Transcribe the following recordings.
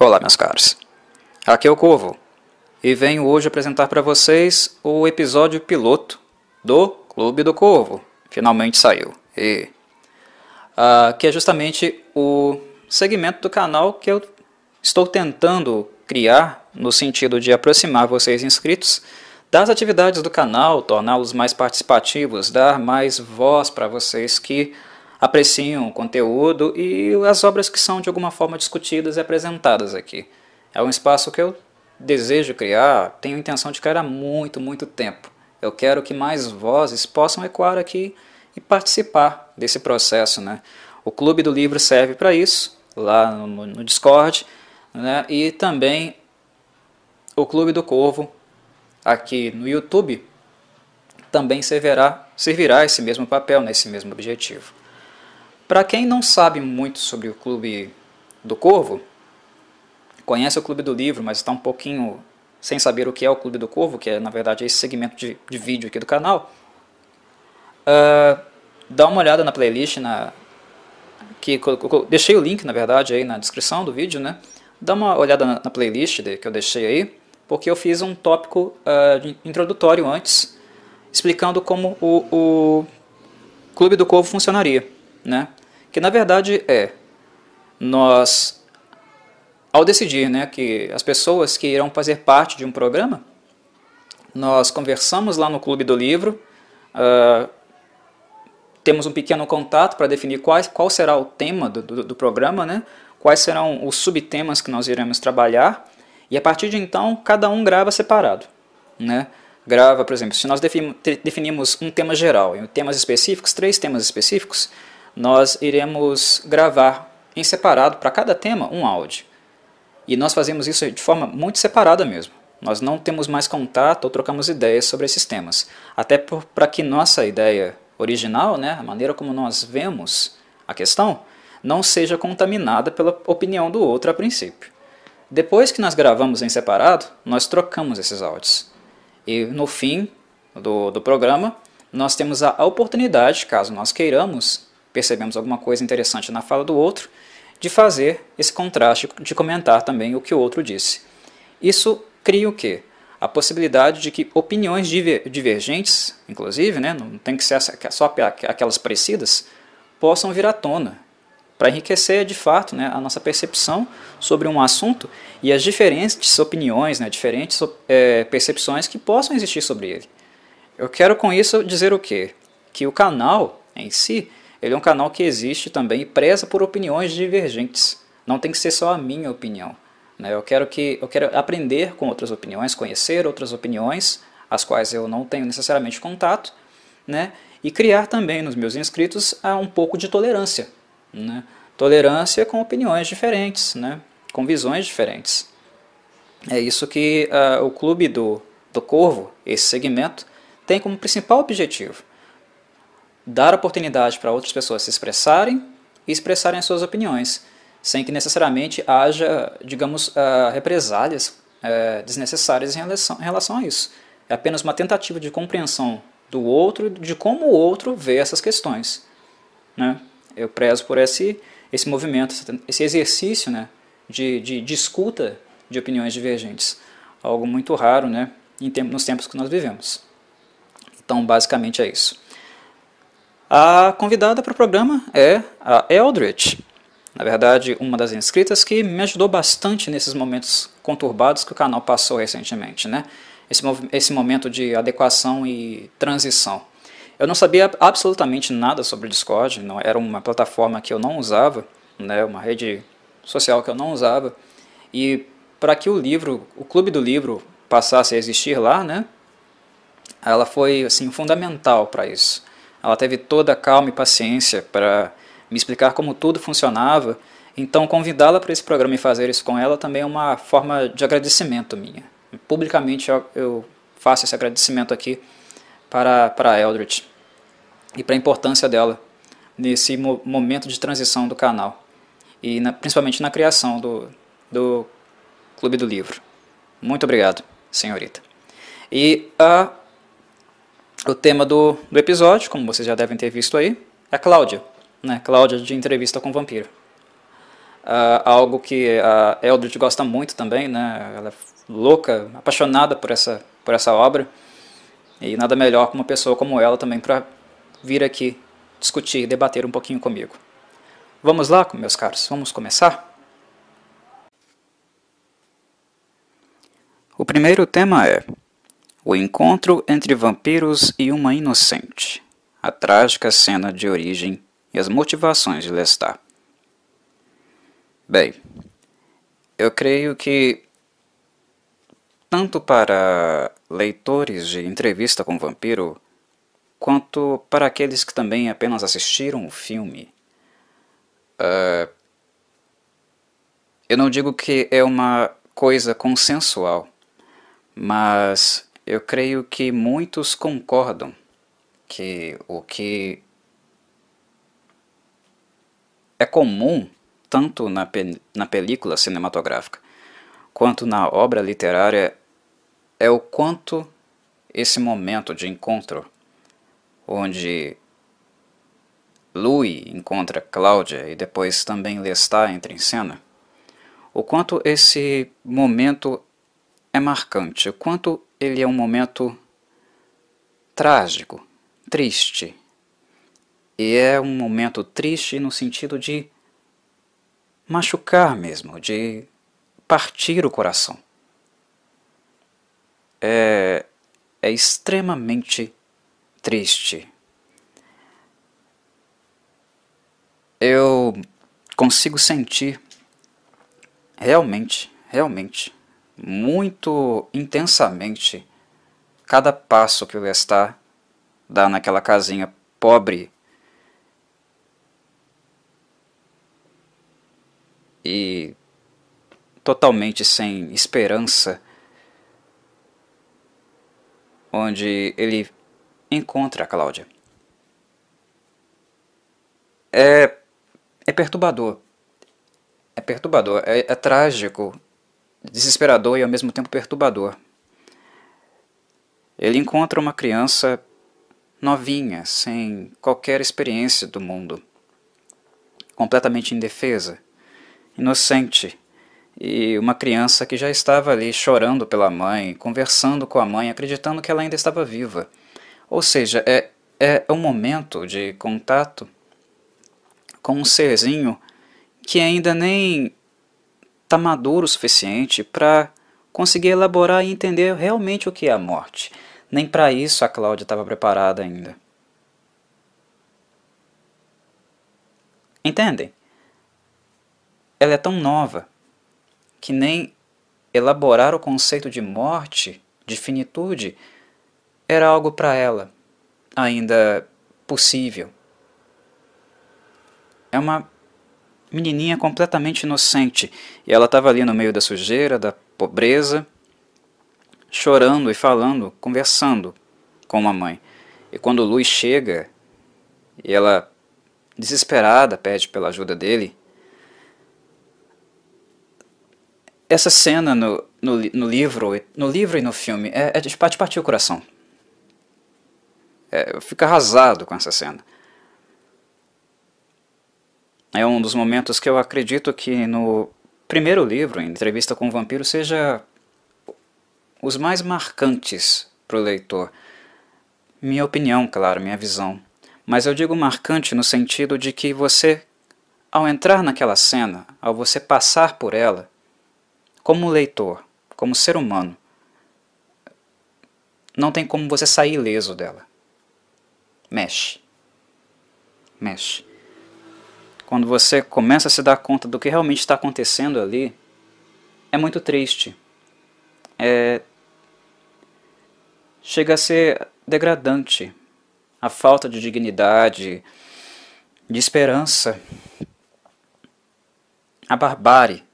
Olá, meus caros. Aqui é o Corvo e venho hoje apresentar para vocês o episódio piloto do Clube do Corvo. Finalmente saiu. Que é justamente o segmento do canal que eu estou tentando criar no sentido de aproximar vocês inscritos das atividades do canal, torná-los mais participativos, dar mais voz para vocês que apreciam o conteúdo e as obras que são de alguma forma discutidas e apresentadas aqui. É um espaço que eu desejo criar, tenho a intenção de criar há muito tempo. Eu quero que mais vozes possam ecoar aqui e participar desse processo, né? O Clube do Livro serve para isso, lá no Discord, né? E também o Clube do Corvo, aqui no YouTube, também servirá esse mesmo papel, nesse mesmo objetivo. Para quem não sabe muito sobre o Clube do Corvo, conhece o Clube do Livro, mas está um pouquinho sem saber o que é o Clube do Corvo, que é na verdade esse segmento de vídeo aqui do canal, dá uma olhada na playlist, deixei o link na verdade aí na descrição do vídeo, né? Dá uma olhada na playlist que eu deixei aí, porque eu fiz um tópico introdutório antes, explicando como o Clube do Corvo funcionaria, né? Que na verdade nós, ao decidir, né, que as pessoas que irão fazer parte de um programa, nós conversamos lá no Clube do Livro, temos um pequeno contato para definir qual será o tema do programa, né, quais serão os subtemas que nós iremos trabalhar, e a partir de então cada um grava separado, né? Grava, por exemplo, se nós definimos um tema geral e temas específicos, 3 temas específicos, nós iremos gravar em separado para cada tema um áudio. E nós fazemos isso de forma muito separada mesmo. Nós não temos mais contato ou trocamos ideias sobre esses temas. Até para que nossa ideia original, né, a maneira como nós vemos a questão, não seja contaminada pela opinião do outro a princípio. Depois que nós gravamos em separado, nós trocamos esses áudios. E no fim do programa, nós temos a oportunidade, caso nós queiramos, percebemos alguma coisa interessante na fala do outro, de fazer esse contraste, de comentar também o que o outro disse. Isso cria o quê? A possibilidade de que opiniões divergentes, inclusive, né, não tem que ser só aquelas parecidas, possam vir à tona, para enriquecer de fato, né, a nossa percepção sobre um assunto e as diferentes opiniões, né, diferentes percepções que possam existir sobre ele. Eu quero com isso dizer o quê? Que o canal em si, ele é um canal que existe também e preza por opiniões divergentes. Não tem que ser só a minha opinião, né? Eu quero aprender com outras opiniões, conhecer outras opiniões, as quais eu não tenho necessariamente contato, né? E criar também nos meus inscritos um pouco de tolerância, né? Tolerância com opiniões diferentes, né? Com visões diferentes. É isso que o Clube do Corvo, esse segmento, tem como principal objetivo: dar oportunidade para outras pessoas se expressarem e expressarem as suas opiniões, sem que necessariamente haja, digamos, represálias desnecessárias em relação a isso. É apenas uma tentativa de compreensão do outro, de como o outro vê essas questões, né? Eu prezo por esse movimento, esse exercício, né, de escuta de opiniões divergentes. Algo muito raro, né, nos tempos que nós vivemos. Então, basicamente é isso. A convidada para o programa é a Eldritch, na verdade uma das inscritas que me ajudou bastante nesses momentos conturbados que o canal passou recentemente, né? Esse momento de adequação e transição. Eu não sabia absolutamente nada sobre o Discord, não, era uma plataforma que eu não usava, né? Uma rede social que eu não usava, e para que o Clube do Livro passasse a existir lá, né? Ela foi assim, fundamental para isso. Ela teve toda a calma e paciência para me explicar como tudo funcionava. Então, convidá-la para esse programa e fazer isso com ela também é uma forma de agradecimento minha. Publicamente eu faço esse agradecimento aqui para a Eldritch e para a importância dela nesse momento de transição do canal e principalmente na criação do Clube do Livro. Muito obrigado, senhorita. E o tema do episódio, como vocês já devem ter visto aí, é Cláudia, né? Cláudia de Entrevista com o Vampiro. algo que a Eldritch gosta muito também, né? Ela é louca, apaixonada por essa obra, e nada melhor que uma pessoa como ela também para vir aqui discutir, debater um pouquinho comigo. Vamos lá, meus caros, vamos começar? O primeiro tema é o encontro entre vampiros e uma inocente, a trágica cena de origem e as motivações de Lestat. Bem, eu creio que tanto para leitores de Entrevista com o Vampiro, quanto para aqueles que também apenas assistiram o filme, eu não digo que é uma coisa consensual, mas eu creio que muitos concordam que o que é comum tanto na película cinematográfica quanto na obra literária é o quanto esse momento de encontro, onde Louis encontra Cláudia e depois também Lestat entra em cena, o quanto esse momento é marcante, o quanto ele é um momento trágico, triste. E é um momento triste no sentido de machucar mesmo, de partir o coração. É extremamente triste. Eu consigo sentir realmente, muito intensamente cada passo que o Lestat dá naquela casinha pobre e totalmente sem esperança, onde ele encontra a Cláudia. É perturbador. É perturbador, é trágico, desesperador e ao mesmo tempo perturbador. Ele encontra uma criança novinha, sem qualquer experiência do mundo, completamente indefesa, inocente, e uma criança que já estava ali chorando pela mãe, conversando com a mãe, acreditando que ela ainda estava viva. Ou seja, é um momento de contato com um serzinho que ainda nem está maduro o suficiente para conseguir elaborar e entender realmente o que é a morte. Nem para isso a Cláudia estava preparada ainda. Entendem? Ela é tão nova que nem elaborar o conceito de morte, de finitude, era algo para ela ainda possível. É uma menininha completamente inocente, e ela estava ali no meio da sujeira, da pobreza, chorando e falando, conversando com a mãe. E quando Louis chega, e ela, desesperada, pede pela ajuda dele, essa cena no livro e no filme é de partir o coração. Eu fico arrasado com essa cena. É um dos momentos que eu acredito que no primeiro livro, em Entrevista com o Vampiro, seja os mais marcantes para o leitor. Minha opinião, claro, minha visão. Mas eu digo marcante no sentido de que você, ao entrar naquela cena, ao você passar por ela, como leitor, como ser humano, não tem como você sair ileso dela. Mexe. Quando você começa a se dar conta do que realmente está acontecendo ali, é muito triste. Chega a ser degradante. A falta de dignidade, de esperança, a barbárie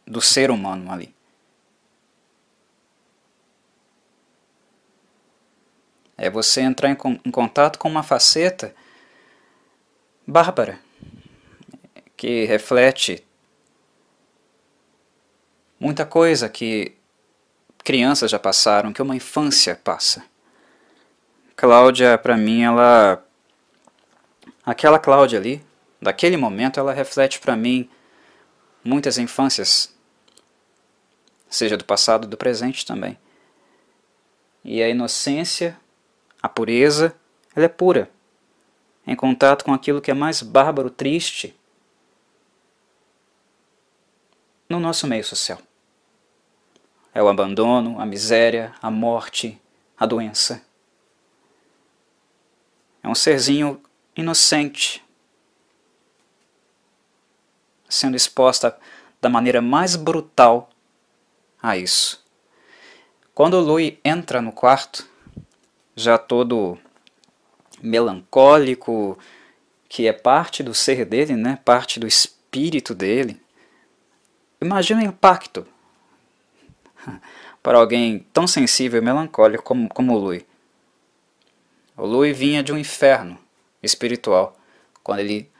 do ser humano ali. É você entrar em contato com uma faceta bárbara, que reflete muita coisa que crianças já passaram, que uma infância passa. Cláudia, para mim, aquela Cláudia ali, daquele momento, ela reflete para mim muitas infâncias, seja do passado e do presente também. E a inocência, a pureza, ela é pura, em contato com aquilo que é mais bárbaro, triste no nosso meio social. É o abandono, a miséria, a morte, a doença. É um serzinho inocente, sendo exposta da maneira mais brutal a isso. Quando o Louis entra no quarto, já todo melancólico, que é parte do ser dele, né? Parte do espírito dele, imagina o impacto para alguém tão sensível e melancólico como o Louis. O Louis vinha de um inferno espiritual, quando ele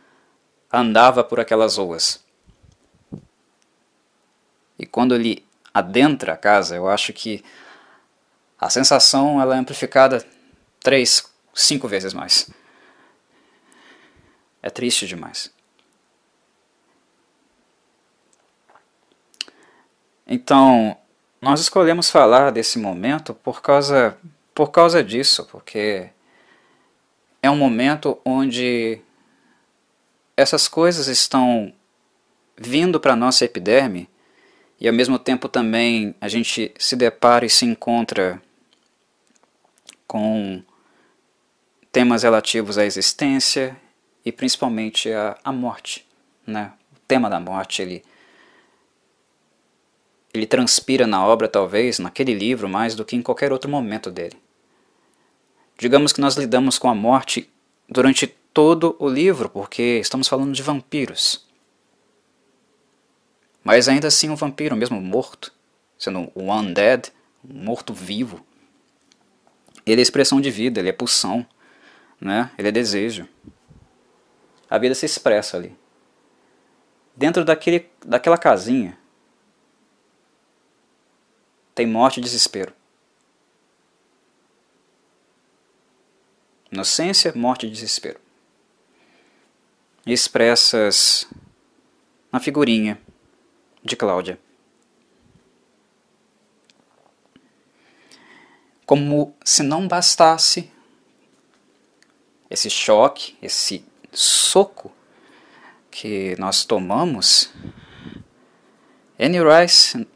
andava por aquelas ruas. E quando ele adentra a casa, eu acho que a sensação ela é amplificada 3, 5 vezes mais. É triste demais. Então, nós escolhemos falar desse momento por causa disso, porque é um momento onde essas coisas estão vindo para a nossa epiderme e ao mesmo tempo também a gente se depara e se encontra com temas relativos à existência e principalmente à morte, né? O tema da morte ele transpira na obra, talvez, naquele livro, mais do que em qualquer outro momento dele. Digamos que nós lidamos com a morte durante todo o livro, porque estamos falando de vampiros. Mas ainda assim um vampiro, mesmo morto, sendo um undead, um morto-vivo, ele é expressão de vida, ele é pulsão, né? Ele é desejo. A vida se expressa ali. Dentro daquela casinha, tem morte e desespero. Inocência, morte e desespero. Expressas na figurinha de Cláudia. Como se não bastasse esse choque, esse soco que nós tomamos, Anne Rice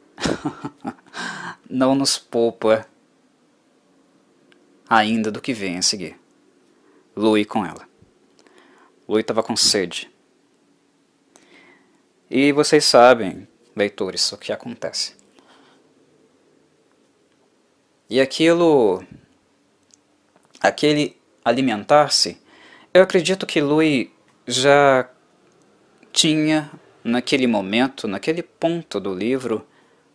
não nos poupa ainda do que vem a seguir. Louis com ela. Louis estava com sede. E vocês sabem, leitores, o que acontece. E aquele alimentar-se, eu acredito que Louis já tinha, naquele momento, naquele ponto do livro,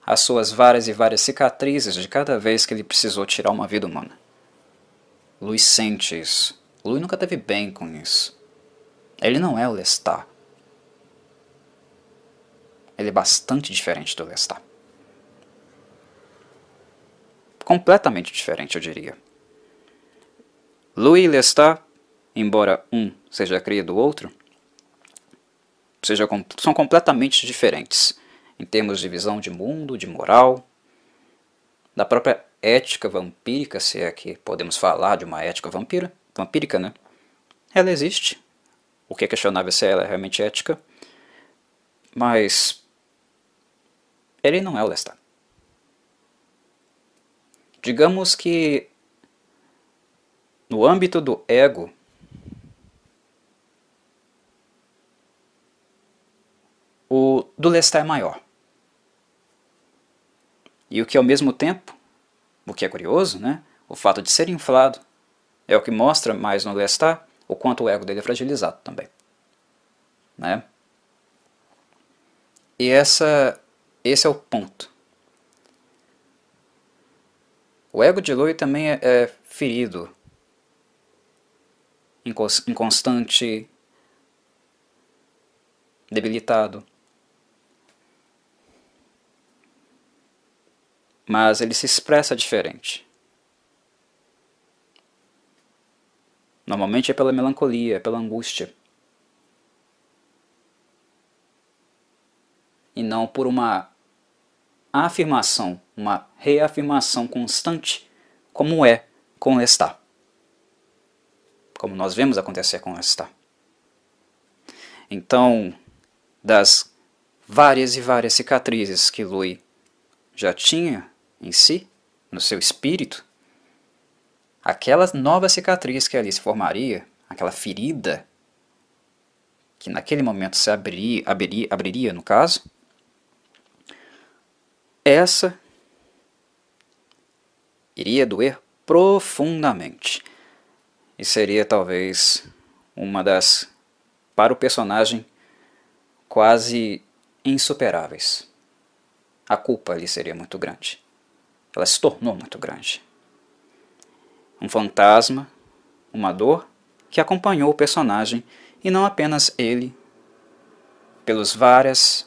as suas várias e várias cicatrizes de cada vez que ele precisou tirar uma vida humana. Louis sente isso. Louis nunca teve bem com isso. Ele não é o Lestat. Ele é bastante diferente do Lestat. Completamente diferente, eu diria. Louis e Lestat, embora um seja cria do outro, são completamente diferentes em termos de visão de mundo, de moral, da própria ética vampírica, se é que podemos falar de uma ética vampírica, né? Ela existe. O que é questionável se ela é realmente ética, mas ele não é o Lestat. Digamos que no âmbito do ego, o do Lestat é maior. E o que ao mesmo tempo, o que é curioso, né? O fato de ser inflado é o que mostra mais no Lestat o quanto o ego dele é fragilizado também. Né? E esse é o ponto. O ego de Louis também é ferido, inconstante, debilitado. Mas ele se expressa diferente. Normalmente é pela melancolia, é pela angústia. e não por uma afirmação, uma reafirmação constante, como é com Lestat. Como nós vemos acontecer com Lestat. Então, das várias e várias cicatrizes que Louis já tinha em si, no seu espírito, aquela nova cicatriz que ali se formaria, aquela ferida que naquele momento se abriria no caso, essa iria doer profundamente. E seria talvez uma das, para o personagem, quase insuperáveis. A culpa ali seria muito grande. Ela se tornou muito grande. Um fantasma, uma dor que acompanhou o personagem e não apenas ele, pelos vários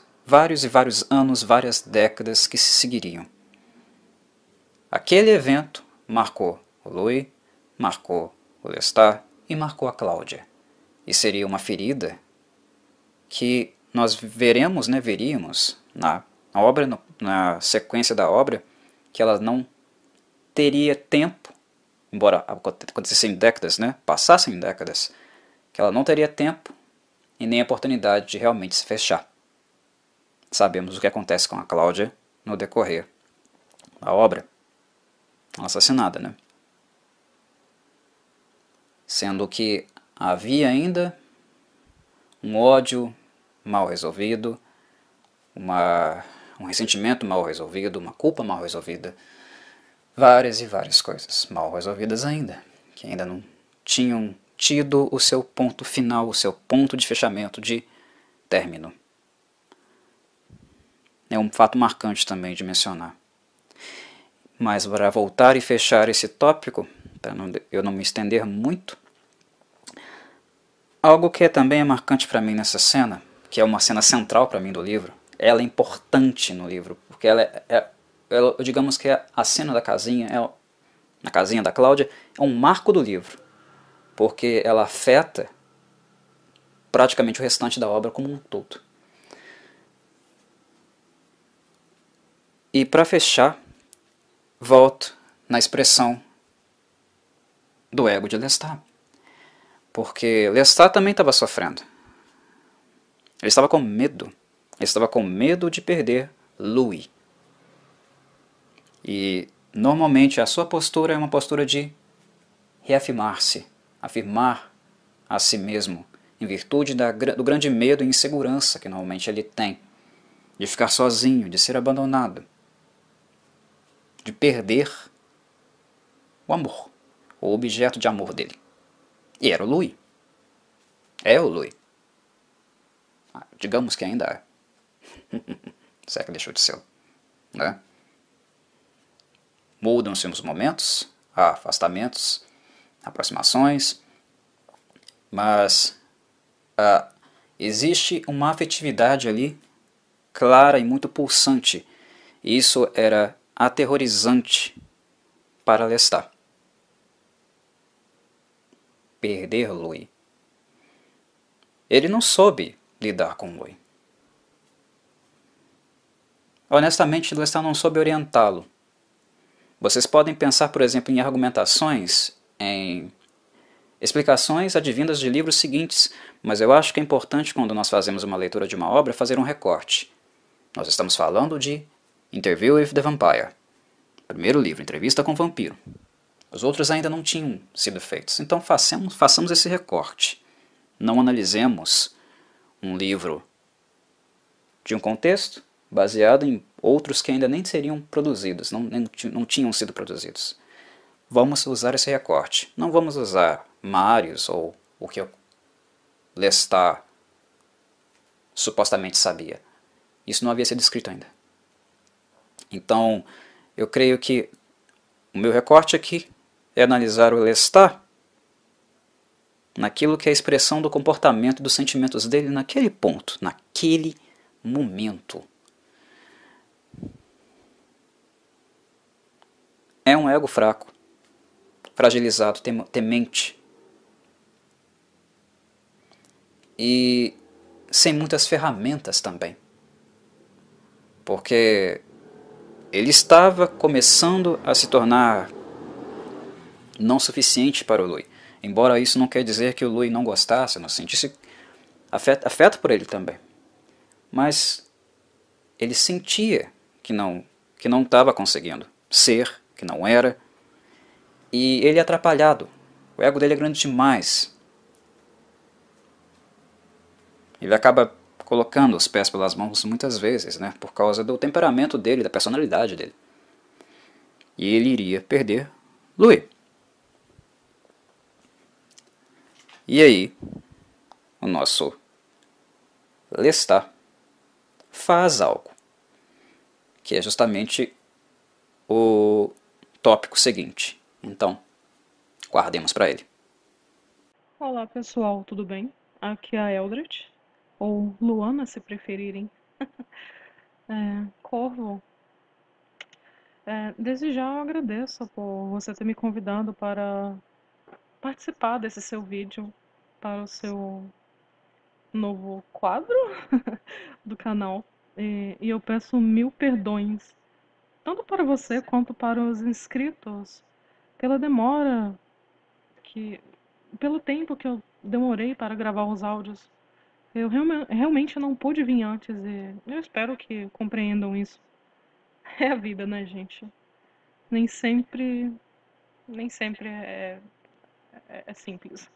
e vários anos, várias décadas que se seguiriam. Aquele evento marcou o Louis, marcou o Lestat e marcou a Cláudia. E seria uma ferida que nós veríamos na obra, na sequência da obra, que ela não teria tempo, embora acontecessem décadas, passassem décadas, que ela não teria tempo e nem oportunidade de realmente se fechar. Sabemos o que acontece com a Cláudia no decorrer da obra. Assassinada, Sendo que havia ainda um ódio mal resolvido, um ressentimento mal resolvido, uma culpa mal resolvida, várias e várias coisas mal resolvidas ainda, que ainda não tinham tido o seu ponto final, o seu ponto de fechamento, de término. É um fato marcante também de mencionar. Mas para voltar e fechar esse tópico, para eu não me estender muito, algo que também é marcante para mim nessa cena, que é uma cena central para mim do livro, ela é importante no livro, porque digamos que a cena da casinha, na casinha da Cláudia, é um marco do livro, porque ela afeta praticamente o restante da obra como um todo. E para fechar, volto na expressão do ego de Lestat, porque Lestat também estava sofrendo. Ele estava com medo. Ele estava com medo de perder Louis. E normalmente a sua postura é uma postura de reafirmar-se, afirmar a si mesmo, em virtude do grande medo e insegurança que normalmente ele tem, de ficar sozinho, de ser abandonado, de perder o amor, o objeto de amor dele. E era o Louis. É o Louis. Digamos que ainda é. Será que deixou de ser? Mudam-se os momentos, há afastamentos, aproximações, mas existe uma afetividade ali clara e muito pulsante. E isso era aterrorizante para Lestat. Perder Louis. Ele não soube lidar com Louis. Honestamente, Lestat não soube orientá-lo. Vocês podem pensar, por exemplo, em argumentações, em explicações advindas de livros seguintes, mas eu acho que é importante, quando nós fazemos uma leitura de uma obra, fazer um recorte. Nós estamos falando de Interview with the Vampire, primeiro livro, Entrevista com o Vampiro. Os outros ainda não tinham sido feitos, então façamos esse recorte. Não analisemos um livro de um contexto baseado em outros que ainda nem seriam produzidos, não tinham sido produzidos. Vamos usar esse recorte. Não vamos usar Marius ou o que Lestat supostamente sabia. Isso não havia sido escrito ainda. Então, eu creio que o meu recorte aqui é analisar o Lestat naquilo que é a expressão do comportamento e dos sentimentos dele naquele ponto, naquele momento. É um ego fraco, fragilizado, temente e sem muitas ferramentas também. porque ele estava começando a se tornar não suficiente para o Louis. Embora isso não quer dizer que o Louis não gostasse, não sentisse afeto por ele também. Mas ele sentia que não estava conseguindo ser, que não era, e ele é atrapalhado. O ego dele é grande demais. Ele acaba colocando os pés pelas mãos muitas vezes, né, por causa do temperamento dele, da personalidade dele. E ele iria perder Louis. E aí, o nosso Lestat faz algo, que é justamente o tópico seguinte. Então, guardemos para ele. Olá pessoal, tudo bem? Aqui é a Eldred, ou Luana se preferirem. Corvo, desde já eu agradeço por você ter me convidado para participar desse seu vídeo, para o seu novo quadro do canal. E eu peço mil perdões, tanto para você quanto para os inscritos, pela demora, que, pelo tempo que eu demorei para gravar os áudios. Eu realmente não pude vir antes e eu espero que compreendam isso. É a vida, né, gente? Nem sempre, nem sempre é simples.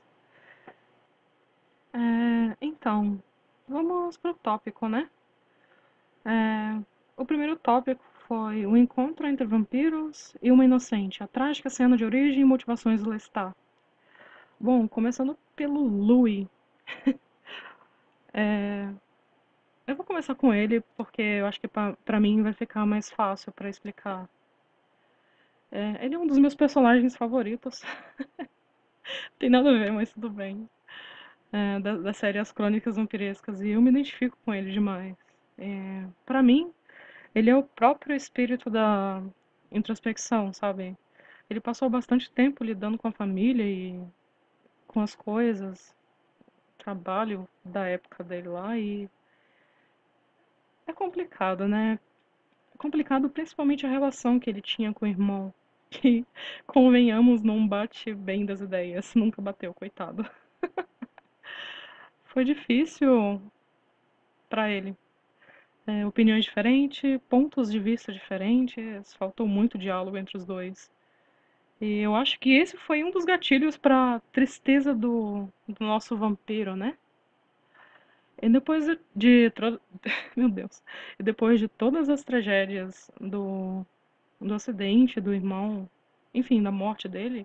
Então, vamos pro tópico, né? É, o primeiro tópico foi o encontro entre vampiros e uma inocente, a trágica cena de origem e motivações do Lestat. Bom, começando pelo Louis. Eu vou começar com ele porque eu acho que pra mim vai ficar mais fácil pra explicar. Ele é um dos meus personagens favoritos. Tem nada a ver, mas tudo bem. Da série As Crônicas Vampirescas. E eu me identifico com ele demais. Pra mim, ele é o próprio espírito da introspecção, sabe? Ele passou bastante tempo lidando com a família e com as coisas, trabalho da época dele lá. E é complicado, né? É complicado principalmente a relação que ele tinha com o irmão. Que, convenhamos, não bate bem das ideias. Nunca bateu, coitado. Foi difícil para ele. Opiniões diferentes, pontos de vista diferentes, faltou muito diálogo entre os dois. E eu acho que esse foi um dos gatilhos para tristeza do nosso vampiro, né? E depois meu Deus, e depois de todas as tragédias do acidente do irmão, enfim, da morte dele,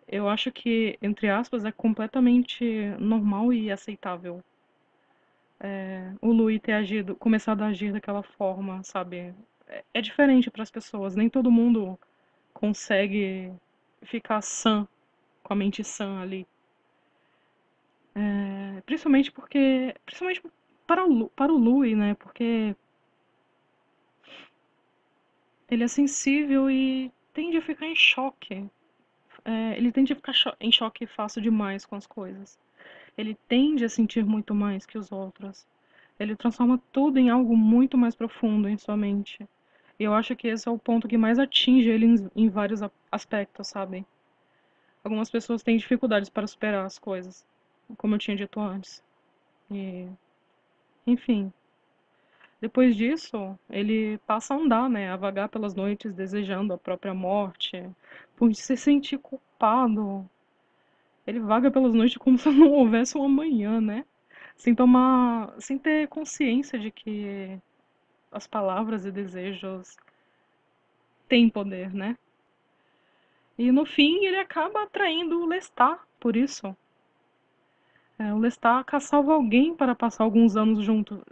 eu acho que, entre aspas, é completamente normal e aceitável o Louis ter agido, começado a agir daquela forma, sabe? É diferente para as pessoas, nem todo mundo consegue ficar sã, com a mente sã ali. Principalmente para o Louis, né? Porque ele é sensível e tende a ficar em choque. Ele tende a ficar em choque fácil demais com as coisas. Ele tende a sentir muito mais que os outros. Ele transforma tudo em algo muito mais profundo em sua mente. E eu acho que esse é o ponto que mais atinge ele em vários aspectos, sabe? Algumas pessoas têm dificuldades para superar as coisas, como eu tinha dito antes. E, enfim, depois disso, ele passa a andar, né, a vagar pelas noites desejando a própria morte, por se sentir culpado. Ele vaga pelas noites como se não houvesse um amanhã, né? Sem ter consciência de que as palavras e desejos têm poder, né? E no fim ele acaba atraindo o Lestat, por isso. O Lestat caçava alguém para passar alguns anos junto,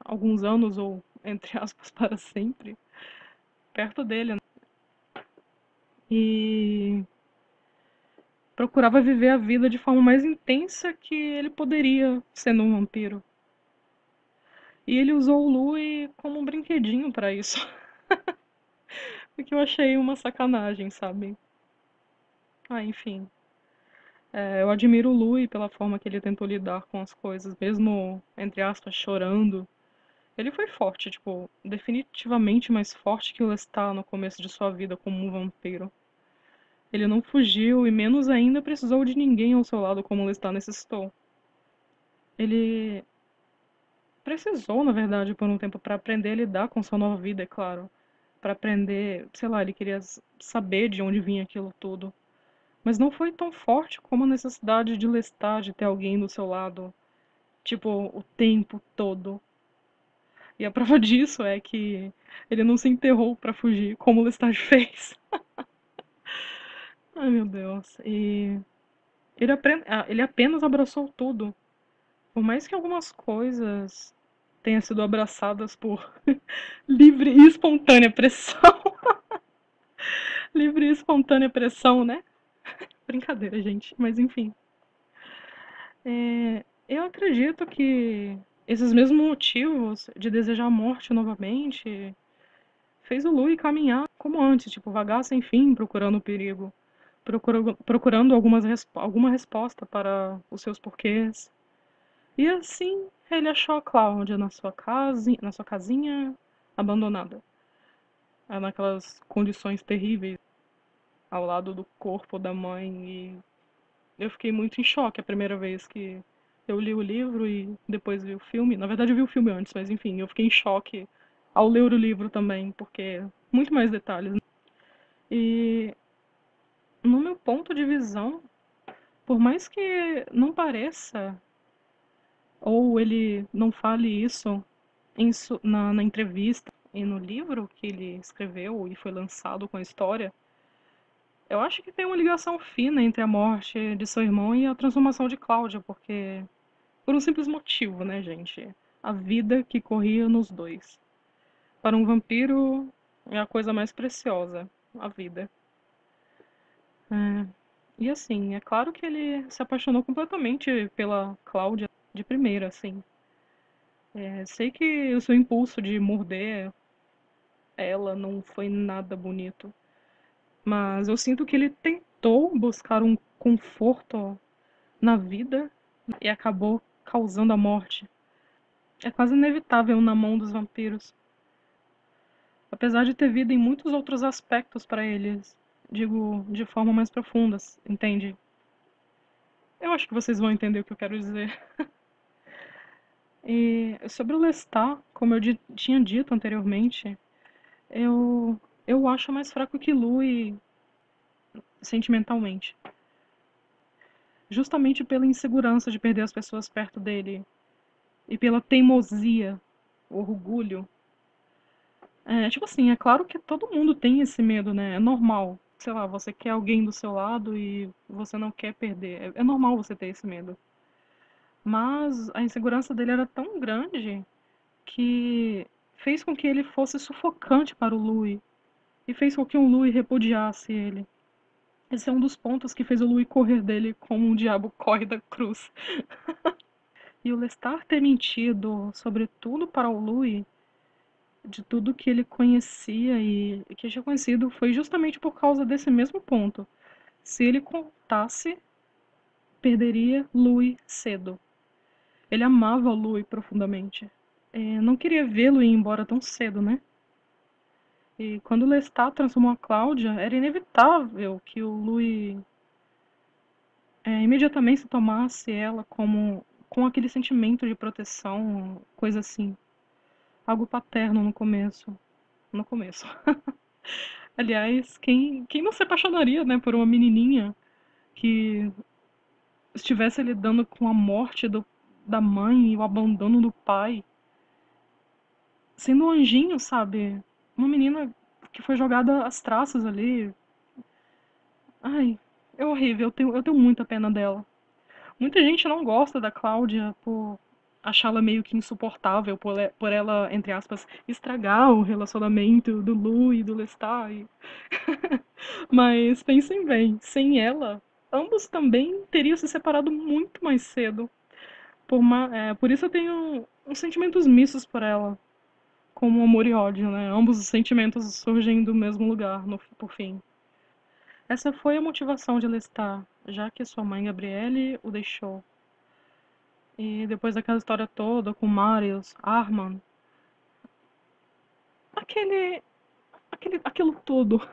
alguns anos ou, entre aspas, para sempre, perto dele, né? E procurava viver a vida de forma mais intensa que ele poderia sendo um vampiro. E ele usou o Louis como um brinquedinho para isso. O que eu achei uma sacanagem, sabe? Enfim. Eu admiro o Louis pela forma que ele tentou lidar com as coisas, mesmo, entre aspas, chorando Ele foi forte, tipo, definitivamente mais forte que o Lestat no começo de sua vida como um vampiro. Ele não fugiu e menos ainda precisou de ninguém ao seu lado como o Lestat necessitou. Ele precisou, na verdade, por um tempo para aprender a lidar com sua nova vida, é claro. Para aprender, sei lá, ele queria saber de onde vinha aquilo tudo. Mas não foi tão forte como a necessidade de Lestat de ter alguém do seu lado, tipo, o tempo todo. E a prova disso é que ele não se enterrou pra fugir, como o Lestat fez. Ai, meu Deus. E ele apenas abraçou tudo. Por mais que algumas coisas tenham sido abraçadas por livre e espontânea pressão. Livre e espontânea pressão, né? Brincadeira, gente. Mas enfim. Eu acredito que esses mesmos motivos de desejar a morte novamente fez o Louis caminhar como antes, tipo, vagar sem fim, procurando o perigo, procurando alguma resposta para os seus porquês. E assim ele achou a Cláudia na sua casinha abandonada, naquelas condições terríveis, ao lado do corpo da mãe. E eu fiquei muito em choque a primeira vez que eu li o livro e depois vi o filme. Na verdade, eu vi o filme antes, mas enfim, eu fiquei em choque ao ler o livro também, porque muito mais detalhes. E no meu ponto de visão, por mais que não pareça, ou ele não fale isso na entrevista e no livro que ele escreveu e foi lançado com a história, eu acho que tem uma ligação fina entre a morte de seu irmão e a transformação de Cláudia, porque por um simples motivo, né, gente? A vida que corria nos dois. Para um vampiro é a coisa mais preciosa, a vida. É. E assim, é claro que ele se apaixonou completamente pela Cláudia de primeira, assim. Sei que o seu impulso de morder ela não foi nada bonito, mas eu sinto que ele tentou buscar um conforto na vida e acabou causando a morte. É quase inevitável na mão dos vampiros. Apesar de ter vida em muitos outros aspectos para eles, digo de forma mais profunda, entende? Eu acho que vocês vão entender o que eu quero dizer. E sobre o Lestat, como eu tinha dito anteriormente, eu, eu acho mais fraco que Louis sentimentalmente. Justamente pela insegurança de perder as pessoas perto dele e pela teimosia, o orgulho. Tipo assim, é claro que todo mundo tem esse medo, né? É normal. Sei lá, você quer alguém do seu lado e você não quer perder. É normal você ter esse medo. Mas a insegurança dele era tão grande que fez com que ele fosse sufocante para o Louis e fez com que o Louis repudiasse ele. Esse é um dos pontos que fez o Louis correr dele como um diabo corre da cruz. E o Lestat ter mentido sobre tudo para o Louis, de tudo que ele conhecia e que tinha conhecido, foi justamente por causa desse mesmo ponto. Se ele contasse, perderia Louis cedo. Ele amava o Louis profundamente. Não queria vê-lo ir embora tão cedo, né? E quando Lestat transformou a Cláudia, era inevitável que o Louis imediatamente tomasse ela como com aquele sentimento de proteção, coisa assim. Algo paterno no começo. No começo. Aliás, quem não se apaixonaria, né, por uma menininha que estivesse lidando com a morte da mãe e o abandono do pai, sendo um anjinho, sabe? Uma menina que foi jogada às traças ali. Ai, é horrível, eu tenho muita pena dela. Muita gente não gosta da Cláudia por achá-la meio que insuportável, por ela, entre aspas, estragar o relacionamento do Lu e do Lestat. Mas pensem bem, sem ela, ambos também teriam se separado muito mais cedo. Por isso eu tenho uns sentimentos mistos por ela, como amor e ódio, né? Ambos os sentimentos surgem do mesmo lugar, por fim. Essa foi a motivação de Lestat, já que sua mãe Gabrielle o deixou. E depois daquela história toda com Marius, Armand, aquele, aquilo tudo.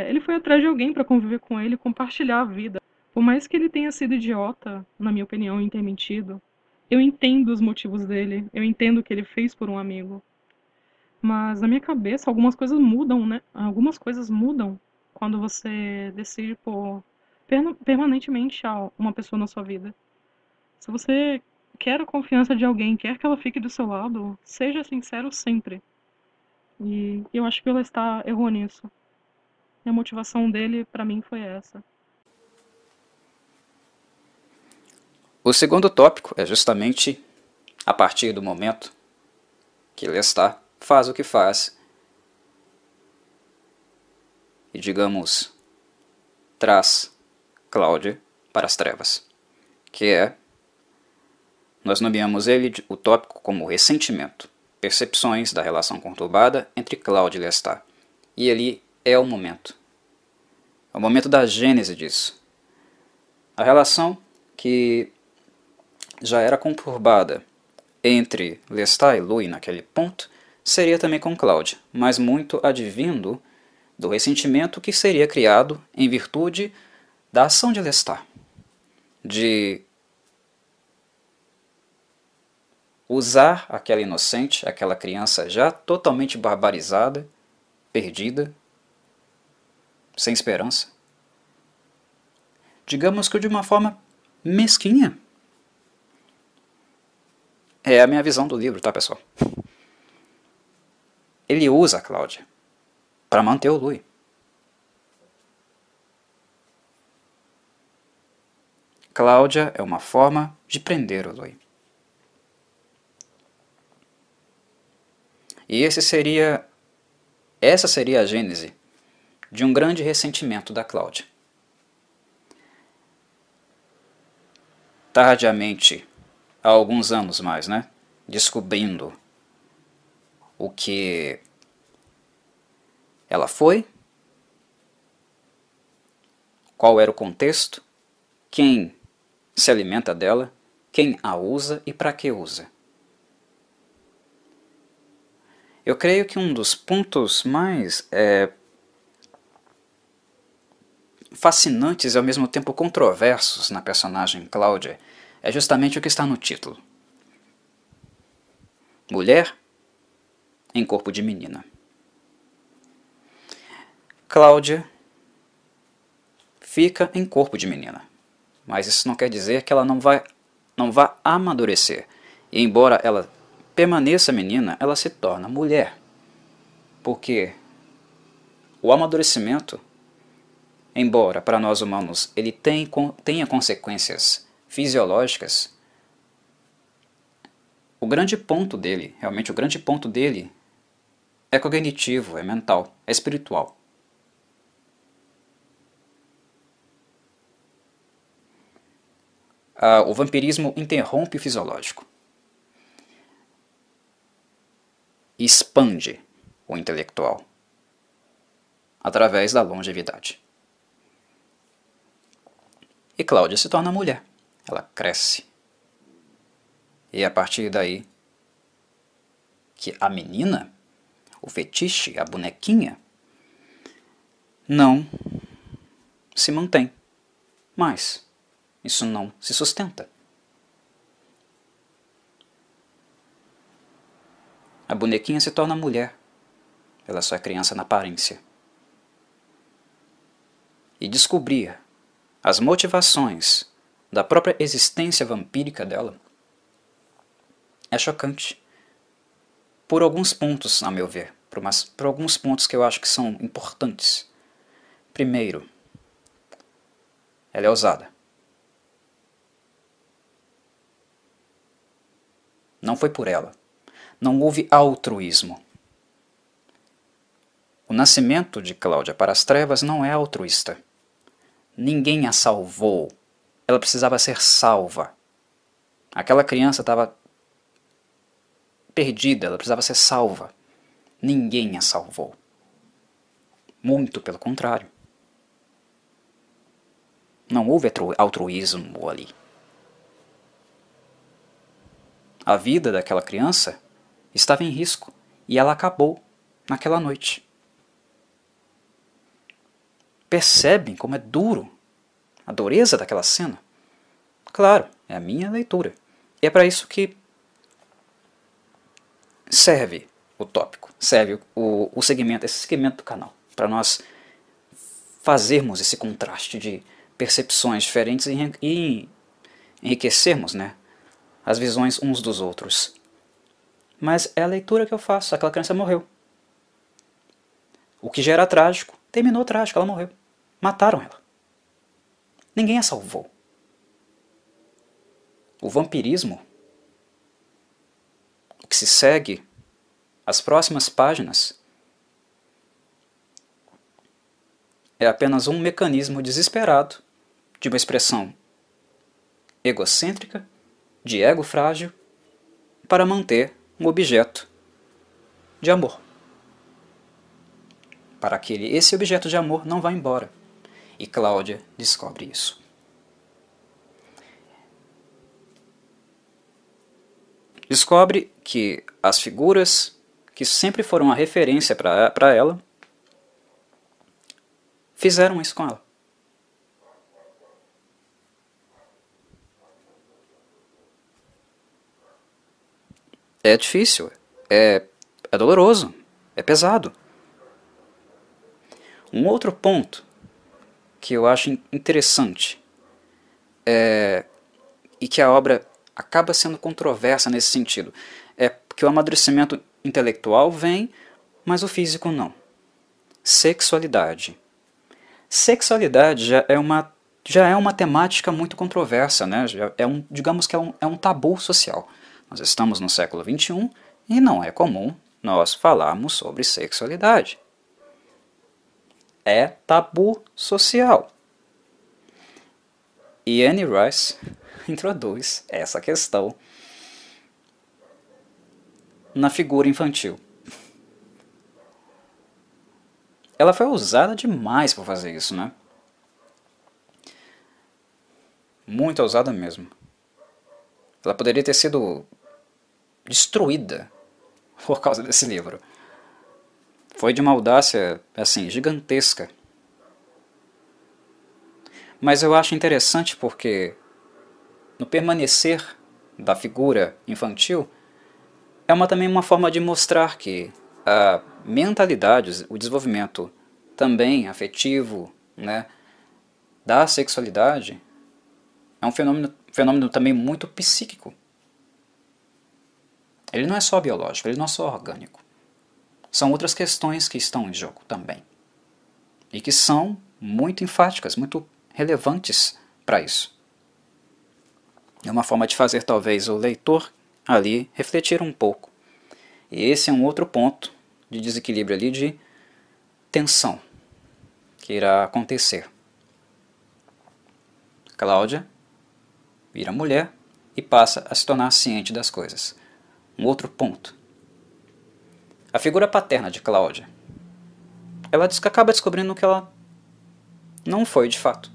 Ele foi atrás de alguém pra conviver com ele, compartilhar a vida. Por mais que ele tenha sido idiota, na minha opinião, em ter mentido, eu entendo os motivos dele, eu entendo o que ele fez por um amigo. Mas na minha cabeça, algumas coisas mudam, né? Algumas coisas mudam quando você decide pôr permanentemente uma pessoa na sua vida. Se você quer a confiança de alguém, quer que ela fique do seu lado, seja sincero sempre. E eu acho que ela está errou nisso. E a motivação dele, pra mim, foi essa. O segundo tópico é justamente a partir do momento que Lestat faz o que faz e, digamos, traz Cláudia para as trevas, que é, nós nomeamos o tópico como ressentimento, percepções da relação conturbada entre Cláudia e Lestat. E ali é o momento da gênese disso. A relação que já era conturbada entre Lestat e Louis naquele ponto seria também com Cláudia, mas muito advindo do ressentimento que seria criado em virtude da ação de Lestat, de usar aquela inocente, aquela criança já totalmente barbarizada, perdida, sem esperança, digamos que de uma forma mesquinha. É a minha visão do livro, tá, pessoal? Ele usa a Cláudia para manter o Louis. Cláudia é uma forma de prender o Louis. E essa seria a gênese de um grande ressentimento da Cláudia. Tardiamente, há alguns anos mais, né? Descobrindo o que ela foi, qual era o contexto, quem se alimenta dela, quem a usa e para que usa. Eu creio que um dos pontos mais fascinantes e ao mesmo tempo controversos na personagem Cláudia é justamente o que está no título. Mulher em corpo de menina. Cláudia fica em corpo de menina, mas isso não quer dizer que ela não vá amadurecer. E embora ela permaneça menina, ela se torna mulher. Porque o amadurecimento, embora para nós humanos ele tenha consequências fisiológicas, o grande ponto dele, realmente o grande ponto dele, é cognitivo, é mental, é espiritual. O vampirismo interrompe o fisiológico. Expande o intelectual através da longevidade. E Cláudia se torna mulher. Ela cresce. E é a partir daí que a menina, o fetiche, a bonequinha, não se mantém. Mas isso não se sustenta. A bonequinha se torna mulher. Ela só é criança na aparência. E descobrir as motivações da própria existência vampírica dela é chocante. Por alguns pontos, a meu ver. Por alguns pontos que eu acho que são importantes. Primeiro, ela é ousada. Não foi por ela. Não houve altruísmo. O nascimento de Cláudia para as trevas não é altruísta. Ninguém a salvou. Ela precisava ser salva. Aquela criança estava perdida, ela precisava ser salva. Ninguém a salvou. Muito pelo contrário. Não houve altruísmo ali. A vida daquela criança estava em risco e ela acabou naquela noite. Percebem como é duro a dureza daquela cena? Claro, é a minha leitura. E é para isso que serve o tópico, serve o segmento, esse segmento do canal, para nós fazermos esse contraste de percepções diferentes e enriquecermos, né, as visões uns dos outros. Mas é a leitura que eu faço, aquela criança morreu. O que já era trágico, terminou trágico, ela morreu. Mataram ela. Ninguém a salvou. O vampirismo, o que se segue, as próximas páginas, é apenas um mecanismo desesperado de uma expressão egocêntrica, de ego frágil, para manter um objeto de amor. Para que esse objeto de amor não vá embora. E Cláudia descobre isso. Descobre que as figuras que sempre foram a referência para ela fizeram isso com ela. É difícil, é doloroso, é pesado. Um outro ponto que eu acho interessante e que a obra acaba sendo controversa nesse sentido é que o amadurecimento intelectual vem, mas o físico não. Sexualidade. Sexualidade já é uma temática muito controversa, né? Digamos que é um tabu social. Nós estamos no século XXI e não é comum nós falarmos sobre sexualidade. É tabu social. E Anne Rice introduz essa questão na figura infantil. Ela foi ousada demais para fazer isso, né? Muito ousada mesmo. Ela poderia ter sido destruída por causa desse livro. Foi de uma audácia, assim, gigantesca. Mas eu acho interessante porque no permanecer da figura infantil é também uma forma de mostrar que a mentalidade, o desenvolvimento também afetivo, né, da sexualidade é um fenômeno também muito psíquico. Ele não é só biológico, ele não é só orgânico. São outras questões que estão em jogo também. E que são muito enfáticas, muito relevantes para isso. É uma forma de fazer talvez o leitor ali refletir um pouco. E esse é um outro ponto de desequilíbrio ali, de tensão que irá acontecer. Cláudia vira mulher e passa a se tornar ciente das coisas. Um outro ponto. A figura paterna de Cláudia, ela acaba descobrindo que ela não foi de fato.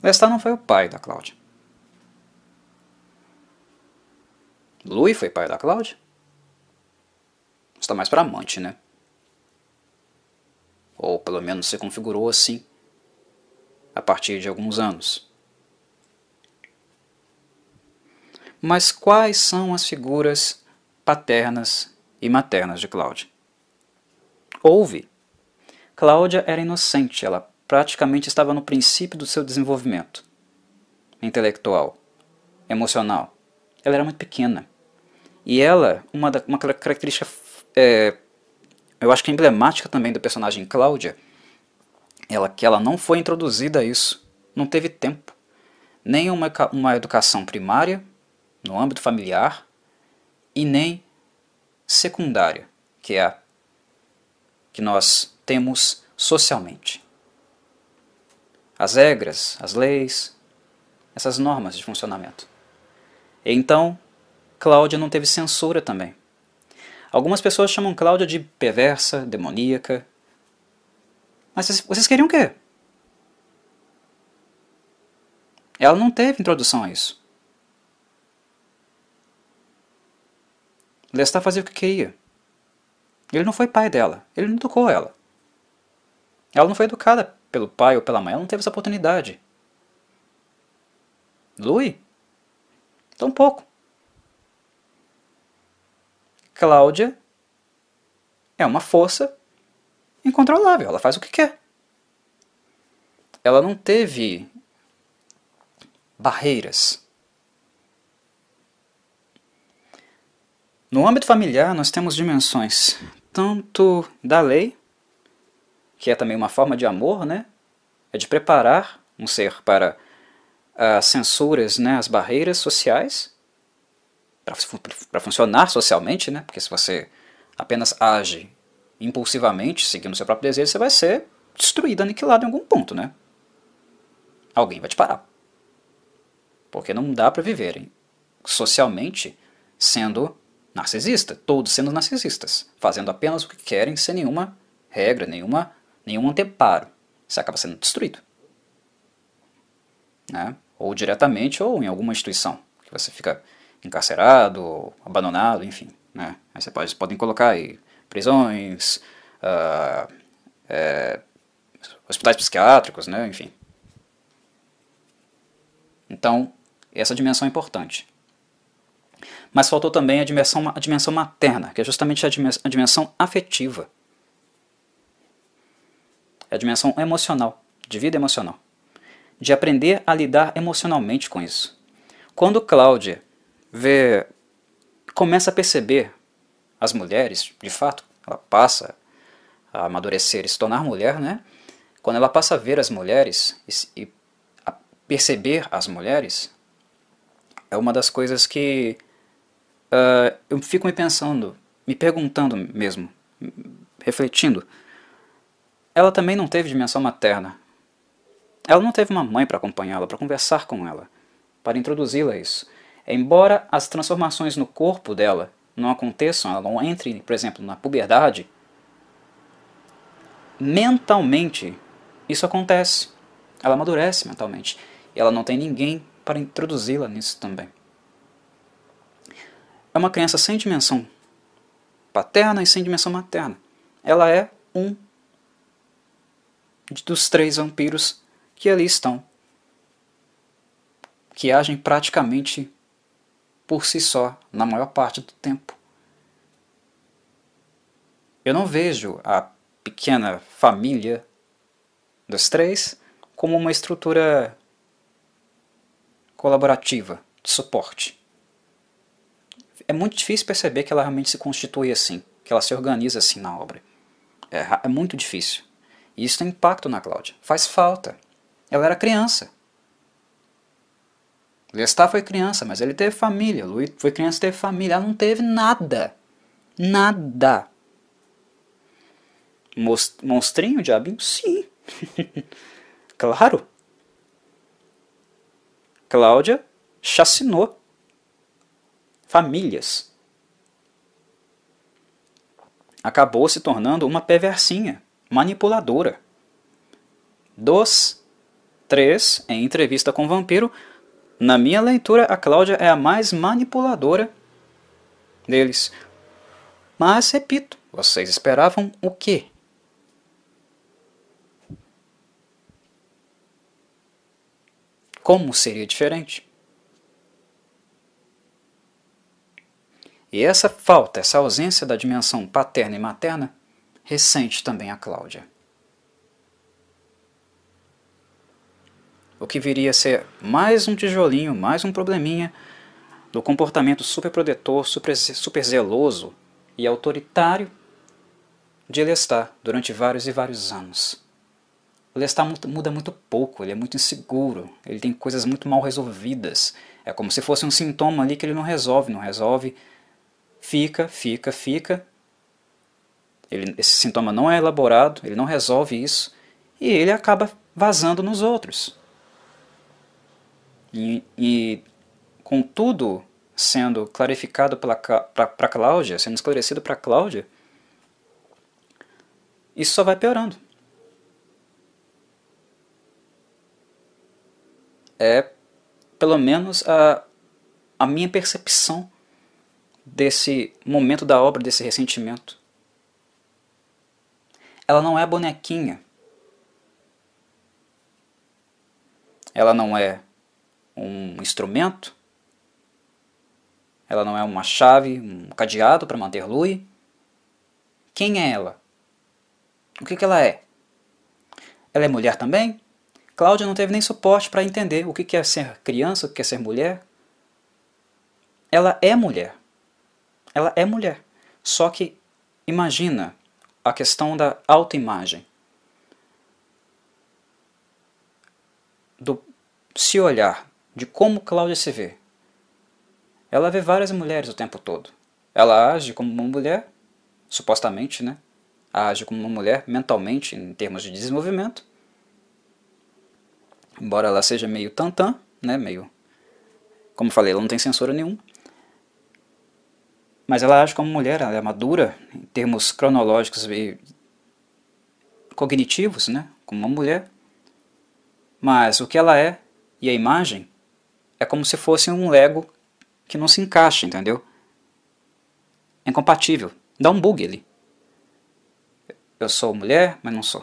Lestat não foi o pai da Cláudia. Louis foi pai da Cláudia? Está mais para amante, né? Ou pelo menos se configurou assim a partir de alguns anos. Mas quais são as figuras paternas e maternas de Cláudia? Houve. Cláudia era inocente, ela praticamente estava no princípio do seu desenvolvimento intelectual, emocional. Ela era muito pequena. E ela, uma característica, eu acho que emblemática também do personagem Cláudia, que ela não foi introduzida a isso, não teve tempo. Nem uma educação primária, no âmbito familiar, e nem secundária, que é a que nós temos socialmente. As regras, as leis, essas normas de funcionamento. Então, Cláudia não teve censura também. Algumas pessoas chamam Cláudia de perversa, demoníaca. Mas vocês queriam o quê? Ela não teve introdução a isso. Lestat fazia o que queria. Ele não foi pai dela, ele não educou ela. Ela não foi educada pelo pai ou pela mãe, ela não teve essa oportunidade. Louis? Tão pouco. Cláudia é uma força incontrolável, ela faz o que quer. Ela não teve barreiras. No âmbito familiar, nós temos dimensões tanto da lei, que é também uma forma de amor, né? É de preparar um ser para as censuras, né? As barreiras sociais, para funcionar socialmente, né? Porque se você apenas age impulsivamente, seguindo seu próprio desejo, você vai ser destruído, aniquilado em algum ponto, né? Alguém vai te parar. Porque não dá para viverem socialmente sendo narcisista, todos sendo narcisistas, fazendo apenas o que querem sem nenhuma regra, nenhum anteparo. Você acaba sendo destruído. Né? Ou diretamente ou em alguma instituição, que você fica encarcerado, ou abandonado, enfim. Né? Aí vocês podem colocar aí prisões, hospitais psiquiátricos, né? Enfim. Então, essa dimensão é importante. Mas faltou também a dimensão materna, que é justamente a dimensão afetiva. É a dimensão emocional, de vida emocional. De aprender a lidar emocionalmente com isso. Quando Cláudia começa a perceber as mulheres, de fato, ela passa a amadurecer e se tornar mulher, né? Quando ela passa a ver as mulheres e a perceber as mulheres, é uma das coisas que eu fico me perguntando mesmo, refletindo. Ela também não teve dimensão materna. Ela não teve uma mãe para acompanhá-la, para conversar com ela, para introduzi-la a isso. Embora as transformações no corpo dela não aconteçam, ela não entre, por exemplo, na puberdade, mentalmente isso acontece. Ela amadurece mentalmente. E ela não tem ninguém para introduzi-la nisso também. É uma criança sem dimensão paterna e sem dimensão materna. Ela é um dos 3 vampiros que ali estão, que agem praticamente por si só, na maior parte do tempo. Eu não vejo a pequena família dos 3 como uma estrutura colaborativa, de suporte. É muito difícil perceber que ela realmente se constitui assim, que ela se organiza assim na obra. É muito difícil. E isso tem impacto na Cláudia. Faz falta. Ela era criança. Lestat foi criança, mas ele teve família. Louis foi criança e teve família. Ela não teve nada. Nada. Monstrinho, diabinho? Sim. Claro. Cláudia chacinou famílias. Acabou se tornando uma perversinha, manipuladora. Dos 3, em entrevista com o vampiro, na minha leitura, a Cláudia é a mais manipuladora deles. Mas, repito, vocês esperavam o quê? Como seria diferente? E essa falta, essa ausência da dimensão paterna e materna, ressente também a Cláudia. O que viria a ser mais um tijolinho, mais um probleminha do comportamento superprotetor, super zeloso e autoritário de Lestat durante vários e vários anos. O Lestat muda muito pouco, ele é muito inseguro, ele tem coisas muito mal resolvidas. É como se fosse um sintoma ali que ele não resolve, fica. Esse sintoma não é elaborado, ele não resolve isso, e ele acaba vazando nos outros. E com tudo sendo clarificado para Cláudia, sendo esclarecido para Cláudia, isso só vai piorando. É, pelo menos, a minha percepção desse momento da obra, desse ressentimento. Ela não é bonequinha. Ela não é um instrumento. Ela não é uma chave, um cadeado para manter Louis. Quem é ela? O que ela é? Ela é mulher também? Cláudia não teve nem suporte para entender o que é ser criança, o que é ser mulher. Ela é mulher. Ela é mulher. Só que imagina a questão da autoimagem. Do se olhar, de como Cláudia se vê. Ela vê várias mulheres o tempo todo. Ela age como uma mulher, supostamente, né? Age como uma mulher mentalmente, em termos de desenvolvimento. Embora ela seja meio tantã, né? Meio, como falei, ela não tem censura nenhuma. Mas ela age como mulher, ela é madura, em termos cronológicos e cognitivos, né? Como uma mulher. Mas o que ela é e a imagem é como se fosse um Lego que não se encaixa, entendeu? É incompatível. Dá um bug ali. Eu sou mulher, mas não sou.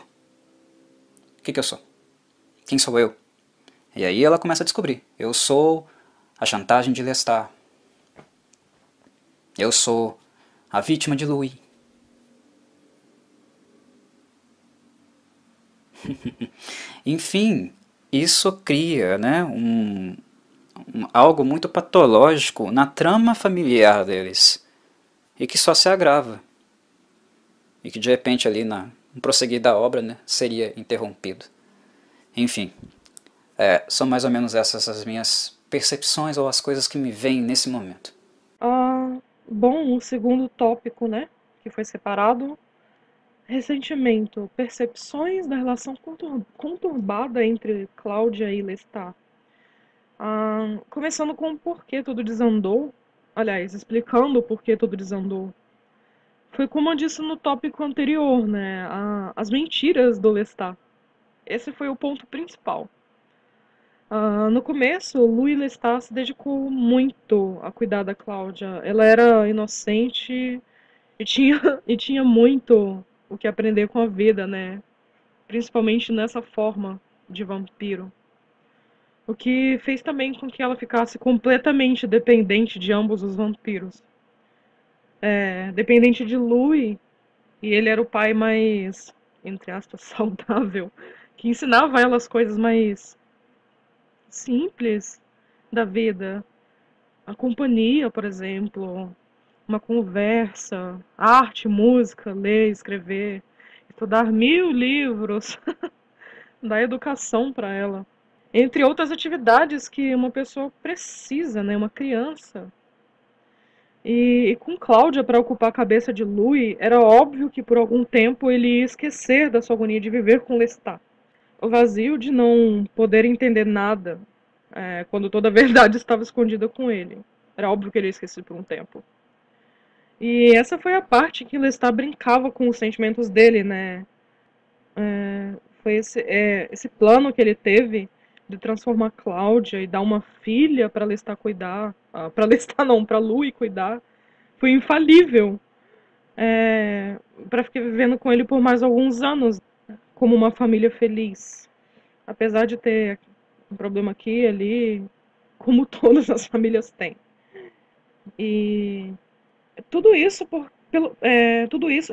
O que eu sou? Quem sou eu? E aí ela começa a descobrir. Eu sou a chantagem de Lestat. Eu sou a vítima de Louis. Enfim, isso cria, né, algo muito patológico na trama familiar deles. E que só se agrava. E que de repente ali no prosseguir da obra, né, seria interrompido. Enfim, são mais ou menos essas as minhas percepções ou as coisas que me vêm nesse momento. Bom, o segundo tópico, né, que foi separado, ressentimento, percepções da relação conturbada entre Cláudia e Lestat. Começando com o porquê tudo desandou, aliás, explicando o porquê tudo desandou. Foi como eu disse no tópico anterior, né, as mentiras do Lestat. Esse foi o ponto principal. No começo, Louis Lestat se dedicou muito a cuidar da Cláudia. Ela era inocente e tinha, e tinha muito o que aprender com a vida, né? Principalmente nessa forma de vampiro. O que fez também com que ela ficasse completamente dependente de ambos os vampiros. Dependente de Louis, e ele era o pai mais, entre aspas, saudável, que ensinava ela as coisas mais simples da vida. A companhia, por exemplo, uma conversa, arte, música, ler, escrever, estudar 1000 livros, dar educação para ela. Entre outras atividades que uma pessoa precisa, né, uma criança. E com Cláudia para ocupar a cabeça de Louis, era óbvio que por algum tempo ele ia esquecer da sua agonia de viver com Lestat. O vazio de não poder entender nada, quando toda a verdade estava escondida com ele. Era óbvio que ele ia esquecer por um tempo. E essa foi a parte que Lestat brincava com os sentimentos dele, né? Foi esse plano que ele teve de transformar Cláudia e dar uma filha para Lestat cuidar, para Lestat não, para Louis cuidar, foi infalível. Para ficar vivendo com ele por mais alguns anos, como uma família feliz. Apesar de ter um problema aqui e ali, como todas as famílias têm. E tudo isso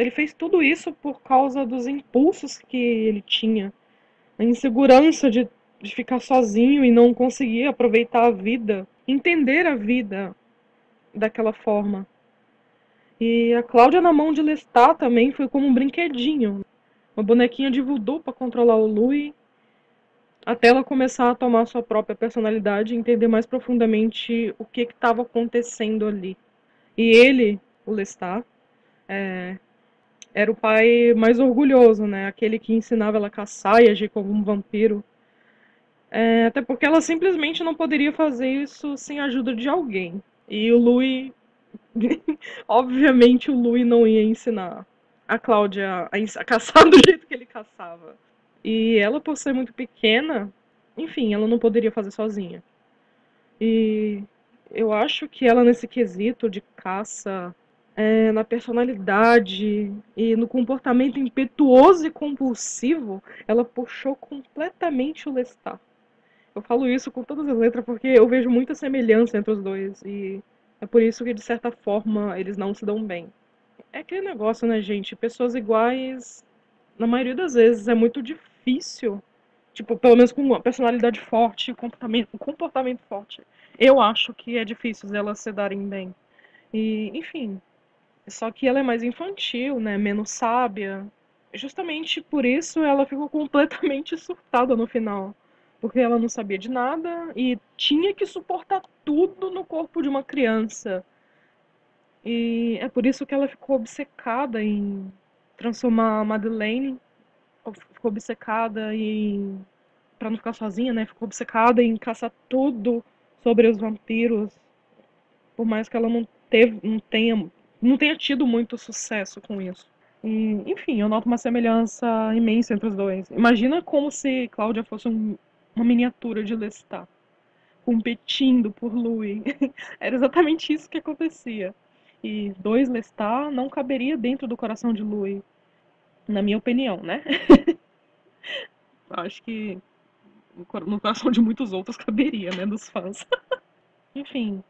ele fez tudo isso por causa dos impulsos que ele tinha, a insegurança de ficar sozinho e não conseguir aproveitar a vida, entender a vida daquela forma. E a Cláudia na mão de Lestat também foi como um brinquedinho, uma bonequinha de voodoo para controlar o Louis, até ela começar a tomar sua própria personalidade e entender mais profundamente o que estava acontecendo ali. E ele, o Lestat, era o pai mais orgulhoso, né? Aquele que ensinava ela a caçar e agir como um vampiro. Até porque ela simplesmente não poderia fazer isso sem a ajuda de alguém. E o Louis, obviamente o Louis não ia ensinar a Cláudia a caçar do jeito que ele caçava. E ela, por ser muito pequena, enfim, ela não poderia fazer sozinha. E Eu acho que ela, nesse quesito de caça, na personalidade e no comportamento impetuoso e compulsivo, ela puxou completamente o Lestat. Eu falo isso com todas as letras porque eu vejo muita semelhança entre os dois e é por isso que, de certa forma, eles não se dão bem. É aquele negócio, né, gente? Pessoas iguais, na maioria das vezes, é muito difícil. Tipo, pelo menos com uma personalidade forte, um comportamento forte. Eu acho que é difícil elas se darem bem. E, enfim, só que ela é mais infantil, né? Menos sábia. Justamente por isso ela ficou completamente surtada no final. Porque ela não sabia de nada e tinha que suportar tudo no corpo de uma criança. E é por isso que ela ficou obcecada em transformar a Madeleine, ficou obcecada em, pra não ficar sozinha, né? Ficou obcecada em caçar tudo sobre os vampiros, por mais que ela não tenha tido muito sucesso com isso. E, enfim, eu noto uma semelhança imensa entre os dois. Imagina como se Cláudia fosse uma miniatura de Lestat, competindo por Louis. Era exatamente isso que acontecia. E dois Lestat não caberia dentro do coração de Louis, na minha opinião, né? Acho que no coração de muitos outros caberia, né, dos fãs. Enfim,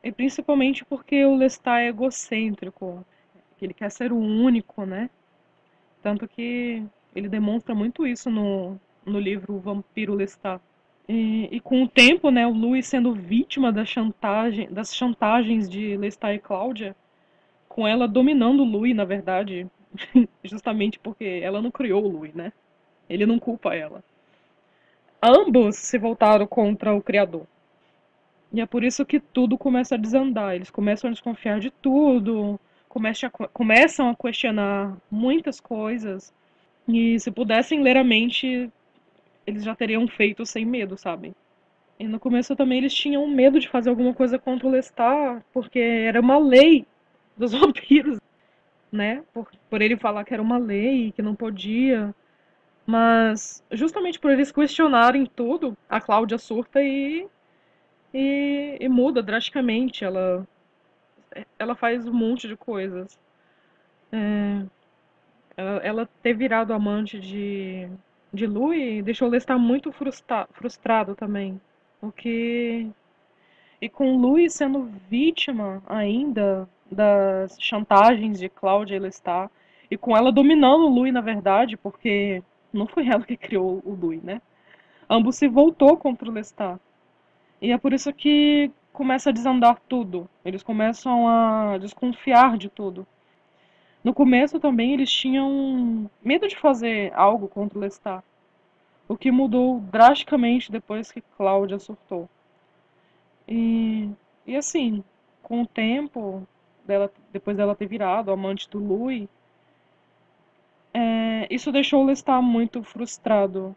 e principalmente porque o Lestat é egocêntrico, que ele quer ser o único, né? Tanto que ele demonstra muito isso no livro O Vampiro Lestat. E com o tempo, né, o Louis sendo vítima das chantagens de Lestat e Cláudia, com ela dominando o Louis, na verdade, justamente porque ela não criou o Louis, né? Ele não culpa ela. Ambos se voltaram contra o criador. E é por isso que tudo começa a desandar. Eles começam a desconfiar de tudo, começam a questionar muitas coisas. E se pudessem ler a mente, eles já teriam feito sem medo, sabe? E no começo também eles tinham medo de fazer alguma coisa contra o Lestat, porque era uma lei dos vampiros, né? Por ele falar que era uma lei, que não podia. Mas justamente por eles questionarem tudo, a Cláudia surta e muda drasticamente. Ela faz um monte de coisas. Ela ter virado amante de Louis deixou o Lestat muito frustrado também. O que E com Louis sendo vítima ainda das chantagens de Cláudia e Lestat, e com ela dominando o Louis, na verdade, porque não foi ela que criou o Louis, né? Ambos se voltou contra o Lestat. E é por isso que começa a desandar tudo. Eles começam a desconfiar de tudo. No começo também eles tinham medo de fazer algo contra o Lestat, o que mudou drasticamente depois que Cláudia surtou. E, e assim, com o tempo, depois dela ter virado amante do Louis, isso deixou o Lestat muito frustrado.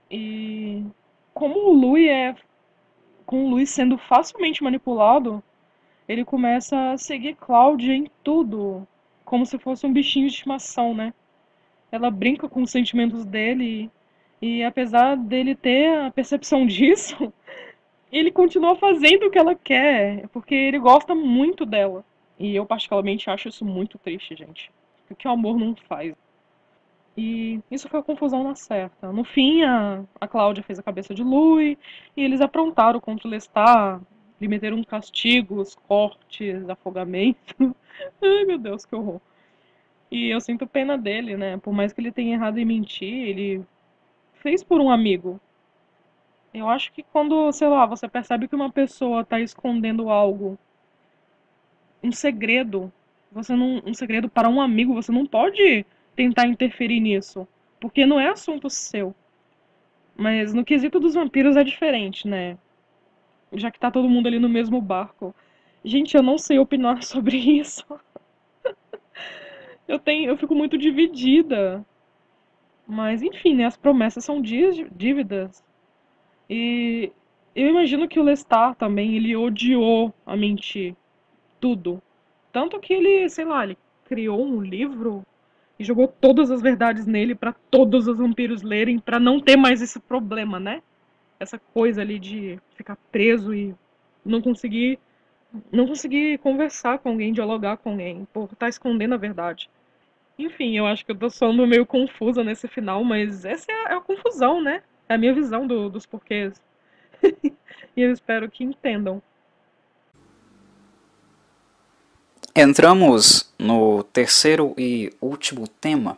E como o Louis com o Louis sendo facilmente manipulado, ele começa a seguir Cláudia em tudo, como se fosse um bichinho de estimação, né? Ela brinca com os sentimentos dele e apesar dele ter a percepção disso, ele continua fazendo o que ela quer, porque ele gosta muito dela. E eu particularmente acho isso muito triste, gente. O que o amor não faz. E isso foi a confusão na certa. No fim, a Cláudia fez a cabeça de Louis e eles aprontaram contra o Lestat, lhe meteram castigos, cortes, afogamento. Ai, meu Deus, que horror. E eu sinto pena dele, né? Por mais que ele tenha errado em mentir, ele fez por um amigo. Eu acho que quando, sei lá, você percebe que uma pessoa tá escondendo algo, um segredo, um segredo para um amigo, você não pode tentar interferir nisso, porque não é assunto seu. Mas no quesito dos vampiros é diferente, né? Já que tá todo mundo ali no mesmo barco. Gente, eu não sei opinar sobre isso. Eu fico muito dividida. Mas enfim, né, as promessas são dívidas. E eu imagino que o Lestat também, ele odiou a mentir. Tudo. Tanto que ele, sei lá, ele criou um livro e jogou todas as verdades nele para todos os vampiros lerem, para não ter mais esse problema, né? essa coisa ali de ficar preso e não conseguir, não conseguir conversar com alguém, dialogar com alguém, por estar escondendo a verdade. Enfim, eu acho que eu tô soando meio confusa nesse final, mas essa é a confusão, né? É a minha visão dos porquês. E eu espero que entendam. Entramos no terceiro e último tema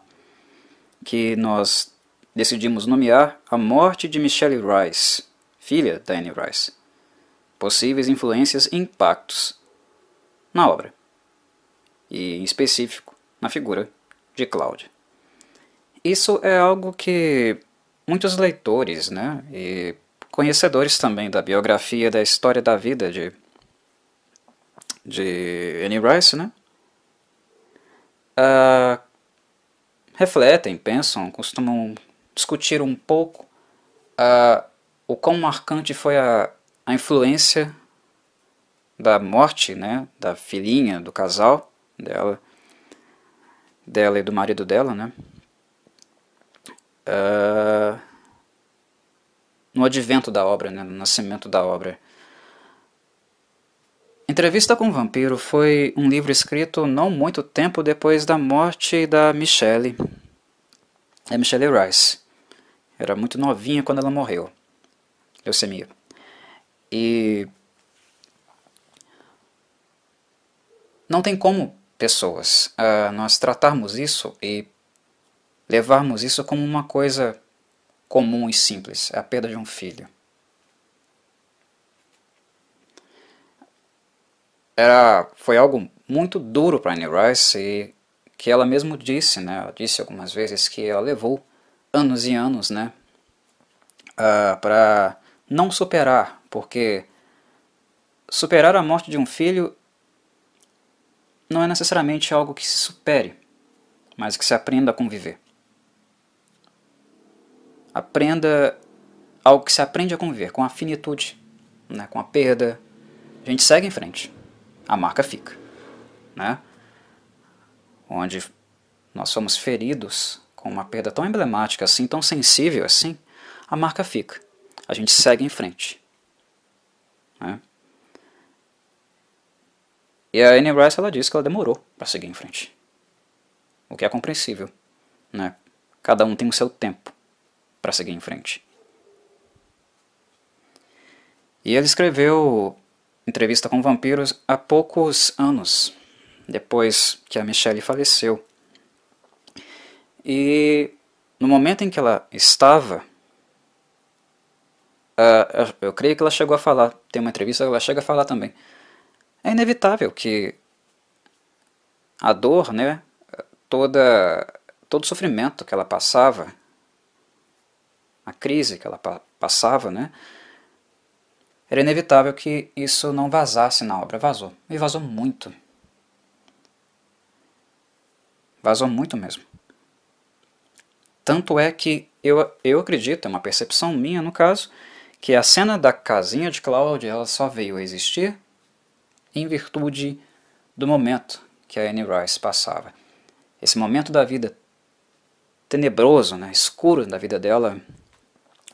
que nós decidimos nomear a morte de Michelle Rice, filha da Anne Rice. Possíveis influências e impactos na obra, e em específico na figura de Cláudia. Isso é algo que muitos leitores, né, e conhecedores também da biografia da história da vida de Anne Rice, né, uh, refletem, pensam, costumam discutir um pouco o quão marcante foi a influência da morte, né, da filhinha do casal dela e do marido dela, né, no advento da obra, né, no nascimento da obra. Entrevista com o Vampiro foi um livro escrito não muito tempo depois da morte da Michelle Rice. Era muito novinha quando ela morreu, leucemia. E não tem como, pessoas, nós tratarmos isso e levarmos isso como uma coisa comum e simples, é a perda de um filho. Foi algo muito duro para Anne Rice e que ela mesmo disse, né? Ela disse algumas vezes que ela levou anos e anos, né, para não superar, porque superar a morte de um filho não é necessariamente algo que se supere, mas que se aprenda a conviver. Aprenda algo que se aprende a conviver com a finitude, né, com a perda. A gente segue em frente, a marca fica, né? Onde nós somos feridos com uma perda tão emblemática assim, tão sensível assim, a marca fica. A gente segue em frente, né? E a Anne Rice, ela disse que ela demorou para seguir em frente, o que é compreensível, né? Cada um tem o seu tempo para seguir em frente. E ele escreveu Entrevista com Vampiros há poucos anos, depois que a Michelle faleceu. E no momento em que ela estava, eu creio que ela chegou a falar, tem uma entrevista que ela chega a falar também, é inevitável que a dor, né, todo o sofrimento que ela passava, a crise que ela passava, né, era inevitável que isso não vazasse na obra. Vazou. E vazou muito. Vazou muito mesmo. Tanto é que eu acredito, é uma percepção minha no caso, que a cena da casinha de Cláudia ela só veio a existir em virtude do momento que a Anne Rice passava. Esse momento da vida tenebroso, né, escuro da vida dela,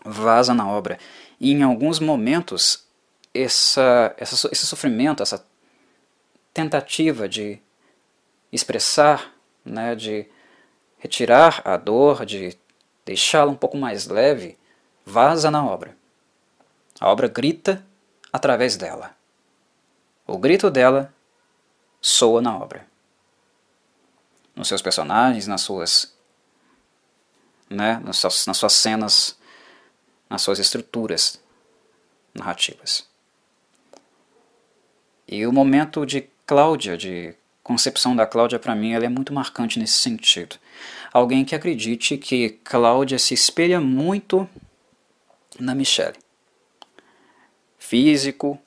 vaza na obra. E em alguns momentos, esse sofrimento, essa tentativa de expressar, né, de retirar a dor, de deixá-la um pouco mais leve, vaza na obra. A obra grita através dela. O grito dela soa na obra. Nos seus personagens, nas suas cenas, nas suas estruturas narrativas. E o momento de Cláudia, de concepção da Cláudia, para mim, ela é muito marcante nesse sentido. Alguém que acredite que Cláudia se espelha muito na Michelle. Físico,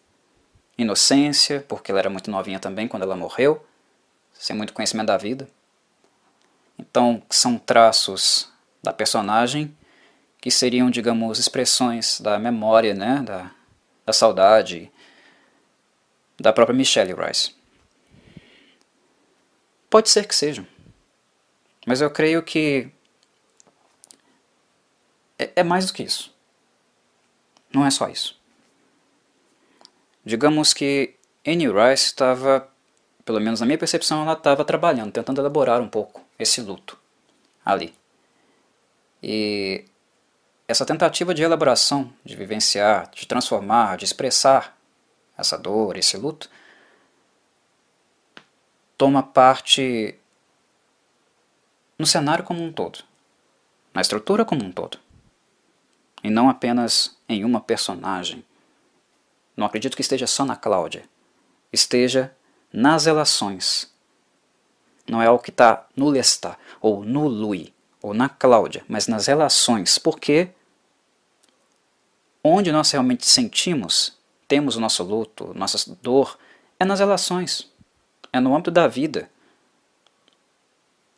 inocência, porque ela era muito novinha também quando ela morreu, sem muito conhecimento da vida. Então, são traços da personagem que seriam, digamos, expressões da memória, né, da saudade da própria Michelle Rice. Pode ser que sejam, mas eu creio que é mais do que isso. Não é só isso. Digamos que Anne Rice estava, pelo menos na minha percepção, ela estava trabalhando, tentando elaborar um pouco esse luto ali. E essa tentativa de elaboração, de vivenciar, de transformar, de expressar essa dor, esse luto, toma parte no cenário como um todo, na estrutura como um todo, e não apenas em uma personagem. Não acredito que esteja só na Cláudia, esteja nas relações. Não é algo que está no Lestat, ou no Louis, ou na Cláudia, mas nas relações, porque onde nós realmente sentimos, temos o nosso luto, nossa dor, é nas relações, é no âmbito da vida,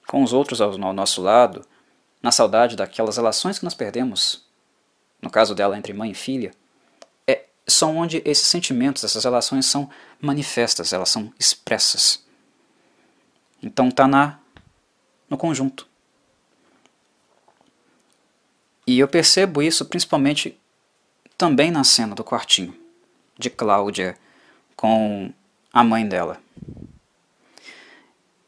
com os outros ao nosso lado, na saudade daquelas relações que nós perdemos, no caso dela entre mãe e filha, são onde esses sentimentos, essas relações são manifestas, elas são expressas. Então está no conjunto. E eu percebo isso principalmente também na cena do quartinho, de Cláudia com a mãe dela.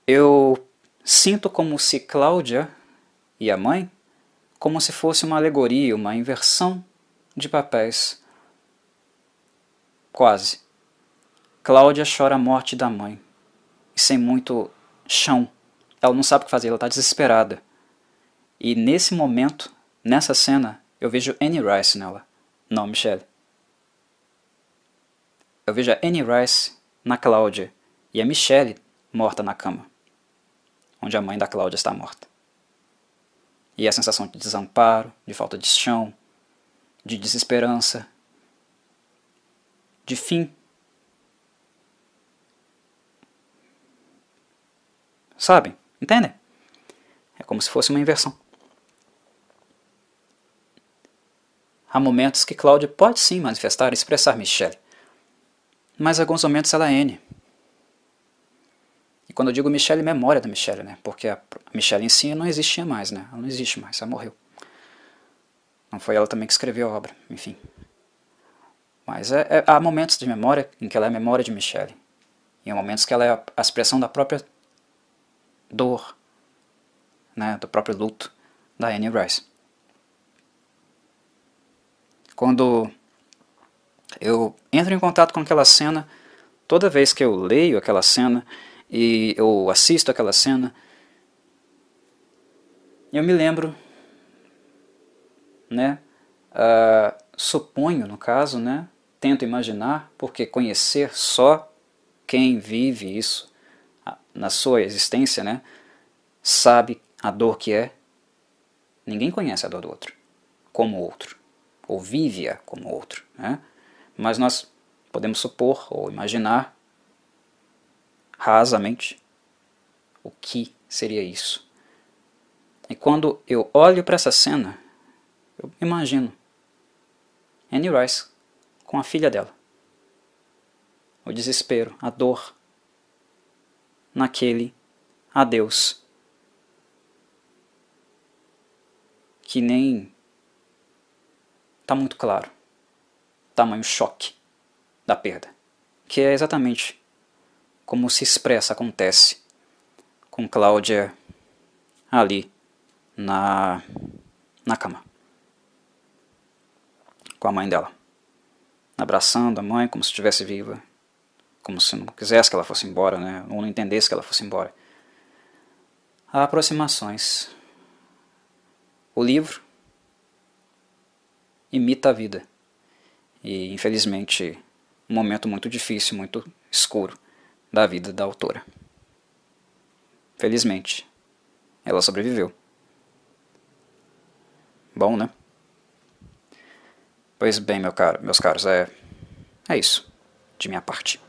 Eu sinto como se Cláudia e a mãe, como se fosse uma alegoria, uma inversão de papéis. Quase. Cláudia chora a morte da mãe, e sem muito chão. Ela não sabe o que fazer, ela está desesperada. E nesse momento, nessa cena, eu vejo Anne Rice nela, não Michelle. Eu vejo a Anne Rice na Cláudia e a Michelle morta na cama, onde a mãe da Cláudia está morta. E a sensação de desamparo, de falta de chão, de desesperança, de fim. Sabem? Entendem? É como se fosse uma inversão. Há momentos que Cláudia pode sim manifestar e expressar Michelle, mas em alguns momentos ela é Anne. E quando eu digo Michelle, memória da Michelle, né? Porque a Michelle em si não existia mais, né? Ela não existe mais, ela morreu. Não foi ela também que escreveu a obra, enfim. Mas há momentos de memória em que ela é a memória de Michelle. E há momentos que ela é a expressão da própria dor, né, do próprio luto da Anne Rice. Quando eu entro em contato com aquela cena, toda vez que eu leio aquela cena e eu assisto aquela cena, eu me lembro, né, suponho no caso, né, tento imaginar, porque conhecer só quem vive isso na sua existência, né, sabe a dor que é. Ninguém conhece a dor do outro como outro, ou vive-a como outro, né? Mas nós podemos supor ou imaginar rasamente o que seria isso. E quando eu olho para essa cena, eu imagino Anne Rice com a filha dela. O desespero, a dor, naquele adeus que nem está muito claro. Tamanho choque da perda. Que é exatamente como se expressa, acontece com Cláudia ali na cama. Com a mãe dela. Abraçando a mãe como se estivesse viva. Como se não quisesse que ela fosse embora, né? Ou não entendesse que ela fosse embora. Há aproximações. O livro imita a vida. E, infelizmente, um momento muito difícil, muito escuro da vida da autora. Felizmente, ela sobreviveu. Bom, né? Pois bem, meus caros, é isso, de minha parte.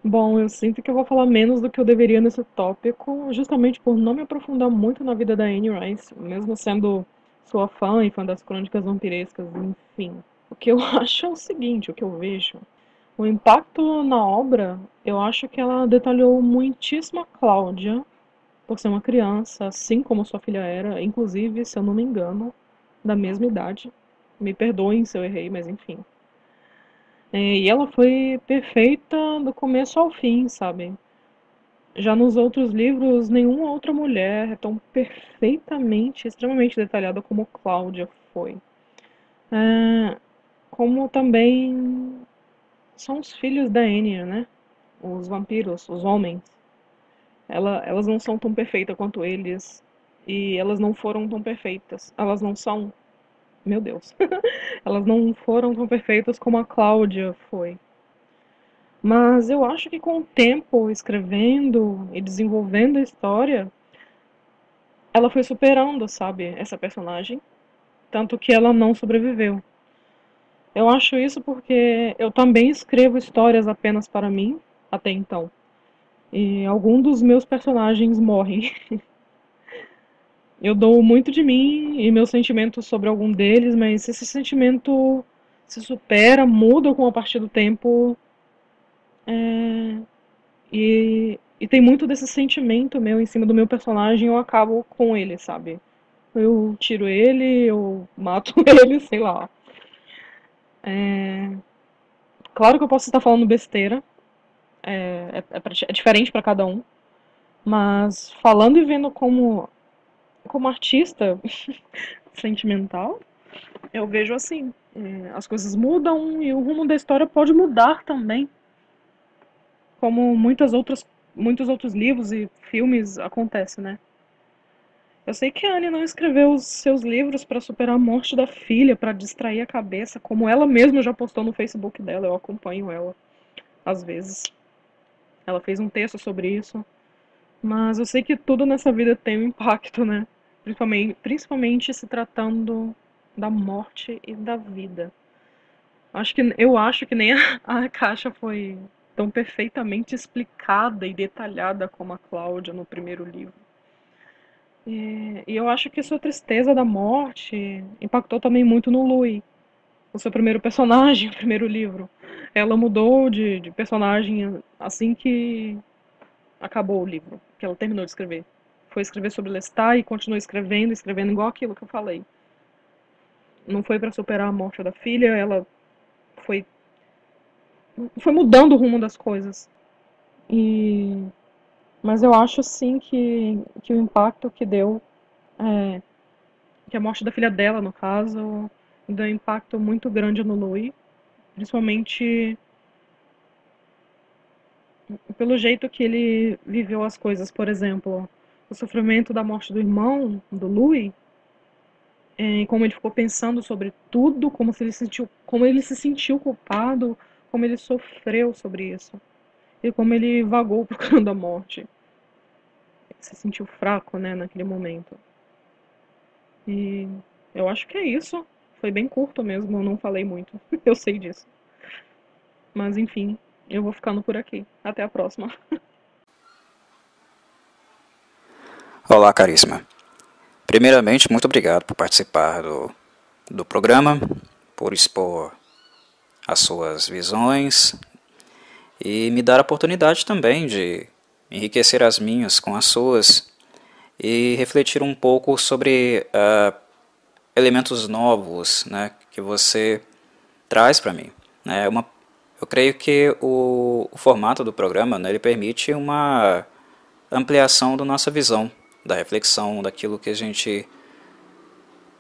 Bom, eu sinto que eu vou falar menos do que eu deveria nesse tópico, justamente por não me aprofundar muito na vida da Anne Rice, mesmo sendo sua fã e fã das crônicas vampirescas, enfim. O que eu acho é o seguinte, o que eu vejo. O impacto na obra, eu acho que ela detalhou muitíssimo a Cláudia, por ser uma criança, assim como sua filha era, inclusive, se eu não me engano, da mesma idade. Me perdoem se eu errei, mas enfim. E ela foi perfeita do começo ao fim, sabe? Já nos outros livros, nenhuma outra mulher é tão perfeitamente, extremamente detalhada como Cláudia foi. É, como também são os filhos da Enya, né? Os vampiros, os homens. Elas não são tão perfeitas quanto eles. E elas não foram tão perfeitas. Elas não são. Meu Deus. Elas não foram tão perfeitas como a Cláudia foi. Mas eu acho que com o tempo, escrevendo e desenvolvendo a história, ela foi superando, sabe, essa personagem. Tanto que ela não sobreviveu. Eu acho isso porque eu também escrevo histórias apenas para mim, até então. E alguns dos meus personagens morrem. Eu dou muito de mim e meus sentimentos sobre algum deles, mas esse sentimento se supera, muda com a partir do tempo. É, e tem muito desse sentimento meu em cima do meu personagem, eu acabo com ele, sabe? Eu tiro ele, eu mato ele, sei lá. Claro que eu posso estar falando besteira, é diferente para cada um, mas falando e vendo como artista sentimental, eu vejo assim, as coisas mudam e o rumo da história pode mudar também, como muitos outros livros e filmes acontece, né? Eu sei que a Anne não escreveu os seus livros para superar a morte da filha, para distrair a cabeça, como ela mesma já postou no Facebook dela, eu acompanho ela às vezes. Ela fez um texto sobre isso, mas eu sei que tudo nessa vida tem um impacto, né? Principalmente se tratando da morte e da vida. Eu acho que nem a caixa foi tão perfeitamente explicada e detalhada como a Cláudia no primeiro livro. E eu acho que sua tristeza da morte impactou também muito no Louis, o seu primeiro personagem, o primeiro livro. Ela mudou de personagem assim que acabou o livro, que ela terminou de escrever. Foi escrever sobre Lestat e continuou escrevendo, escrevendo igual aquilo que eu falei. Não foi para superar a morte da filha, ela foi foi mudando o rumo das coisas. E mas eu acho sim que o impacto que deu é, que a morte da filha dela, no caso, deu um impacto muito grande no Louis, principalmente pelo jeito que ele viveu as coisas. Por exemplo, o sofrimento da morte do irmão, do Louis, como ele ficou pensando sobre tudo, como ele se sentiu culpado, como ele sofreu sobre isso e como ele vagou procurando a morte. Ele se sentiu fraco, né, naquele momento. E eu acho que é isso. Foi bem curto mesmo, eu não falei muito. Eu sei disso. Mas enfim, eu vou ficando por aqui. Até a próxima. Olá, caríssima. Primeiramente, muito obrigado por participar do programa, por expor as suas visões e me dar a oportunidade também de enriquecer as minhas com as suas e refletir um pouco sobre elementos novos, né, que você traz para mim. Eu creio que o formato do programa, né, ele permite uma ampliação da nossa visão, da reflexão, daquilo que a gente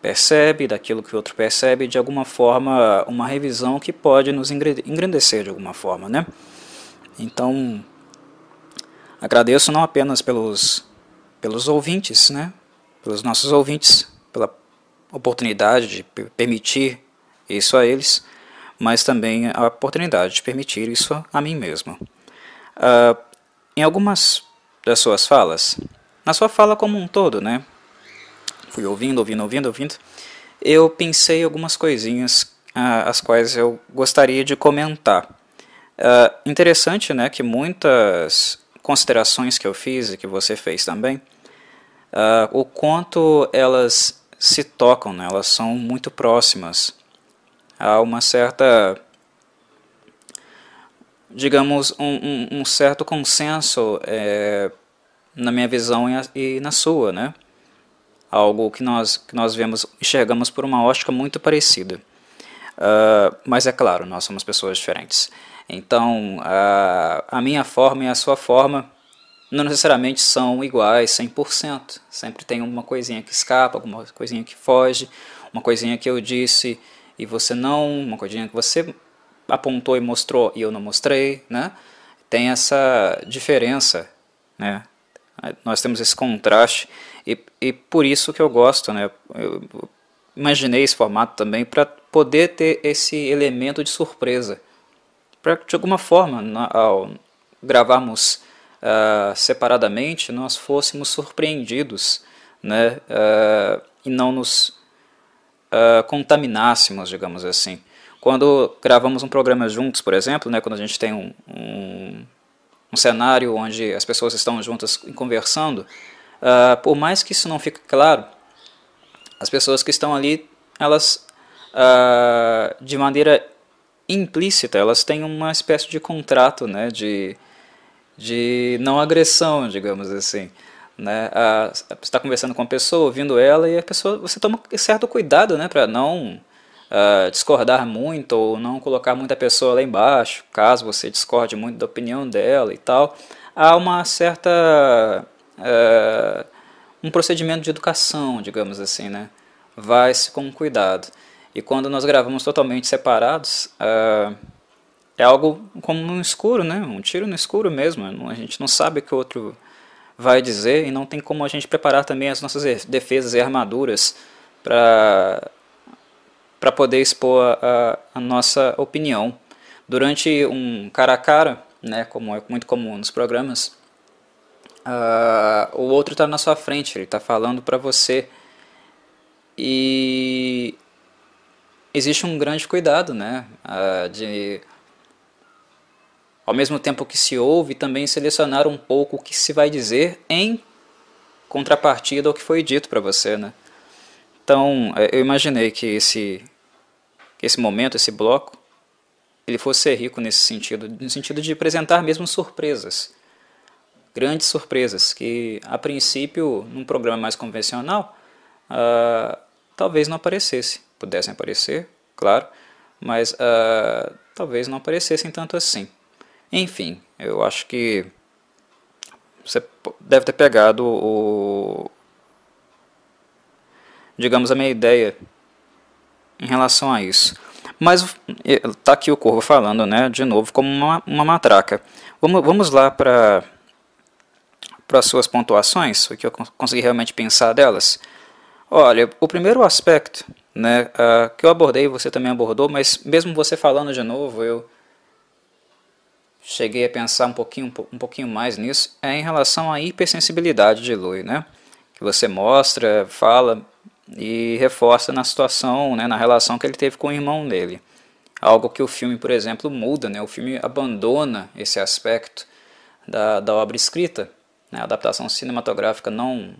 percebe, daquilo que o outro percebe, de alguma forma, uma revisão que pode nos engrandecer de alguma forma, né? Então, agradeço não apenas pelos ouvintes, né? Pelos nossos ouvintes, pela oportunidade de permitir isso a eles, mas também a oportunidade de permitir isso a mim mesmo. Em algumas das suas falas, na sua fala como um todo, né? Fui ouvindo, eu pensei algumas coisinhas as quais eu gostaria de comentar. Interessante, né, que muitas considerações que eu fiz e que você fez também, o quanto elas se tocam, né, elas são muito próximas. Há uma certa, digamos, um certo consenso na minha visão e na sua, né? Algo que nós vemos, enxergamos por uma ótica muito parecida. Mas é claro, nós somos pessoas diferentes. Então, a minha forma e a sua forma não necessariamente são iguais 100%. Sempre tem uma coisinha que escapa, alguma coisinha que foge, uma coisinha que eu disse e você não, uma coisinha que você apontou e mostrou e eu não mostrei, né? Tem essa diferença, né? Nós temos esse contraste e por isso que eu gosto, né? Eu imaginei esse formato também para poder ter esse elemento de surpresa, para que de alguma forma, ao gravarmos separadamente, nós fôssemos surpreendidos, né? E não nos contaminássemos, digamos assim. Quando gravamos um programa juntos, por exemplo, né, quando a gente tem um cenário onde as pessoas estão juntas conversando, por mais que isso não fique claro, as pessoas que estão ali, elas, de maneira implícita, elas têm uma espécie de contrato, né, de não agressão, digamos assim. Né? Você está conversando com a pessoa, ouvindo ela, e a pessoa, você toma certo cuidado, né, para não discordar muito ou não colocar muita pessoa lá embaixo, caso você discorde muito da opinião dela e tal. Há uma certa um procedimento de educação, digamos assim, né? Vai-se com cuidado. E quando nós gravamos totalmente separados, é algo como no escuro, né? Um tiro no escuro mesmo. A gente não sabe o que o outro vai dizer e não tem como a gente preparar também as nossas defesas e armaduras para poder expor a nossa opinião. Durante um cara a cara, né, como é muito comum nos programas, o outro está na sua frente, ele está falando para você e existe um grande cuidado, né, de ao mesmo tempo que se ouve, também selecionar um pouco o que se vai dizer em contrapartida ao que foi dito para você, né? Então, eu imaginei que esse momento, esse bloco, ele fosse ser rico nesse sentido, no sentido de apresentar mesmo surpresas, grandes surpresas, que a princípio, num programa mais convencional, talvez não aparecesse, pudessem aparecer, claro, mas talvez não aparecessem tanto assim. Enfim, eu acho que você deve ter pegado digamos, a minha ideia em relação a isso. Mas tá aqui o Corvo falando, né, de novo, como uma matraca. Vamos lá para as suas pontuações, o que eu consegui realmente pensar delas. Olha, o primeiro aspecto, né, que eu abordei, você também abordou, mas mesmo você falando de novo, eu cheguei a pensar um pouquinho mais nisso, é em relação à hipersensibilidade de Louis, né? Que você mostra, fala e reforça na situação, né, na relação que ele teve com o irmão dele. Algo que o filme, por exemplo, muda, né? O filme abandona esse aspecto da obra escrita, né? A adaptação cinematográfica não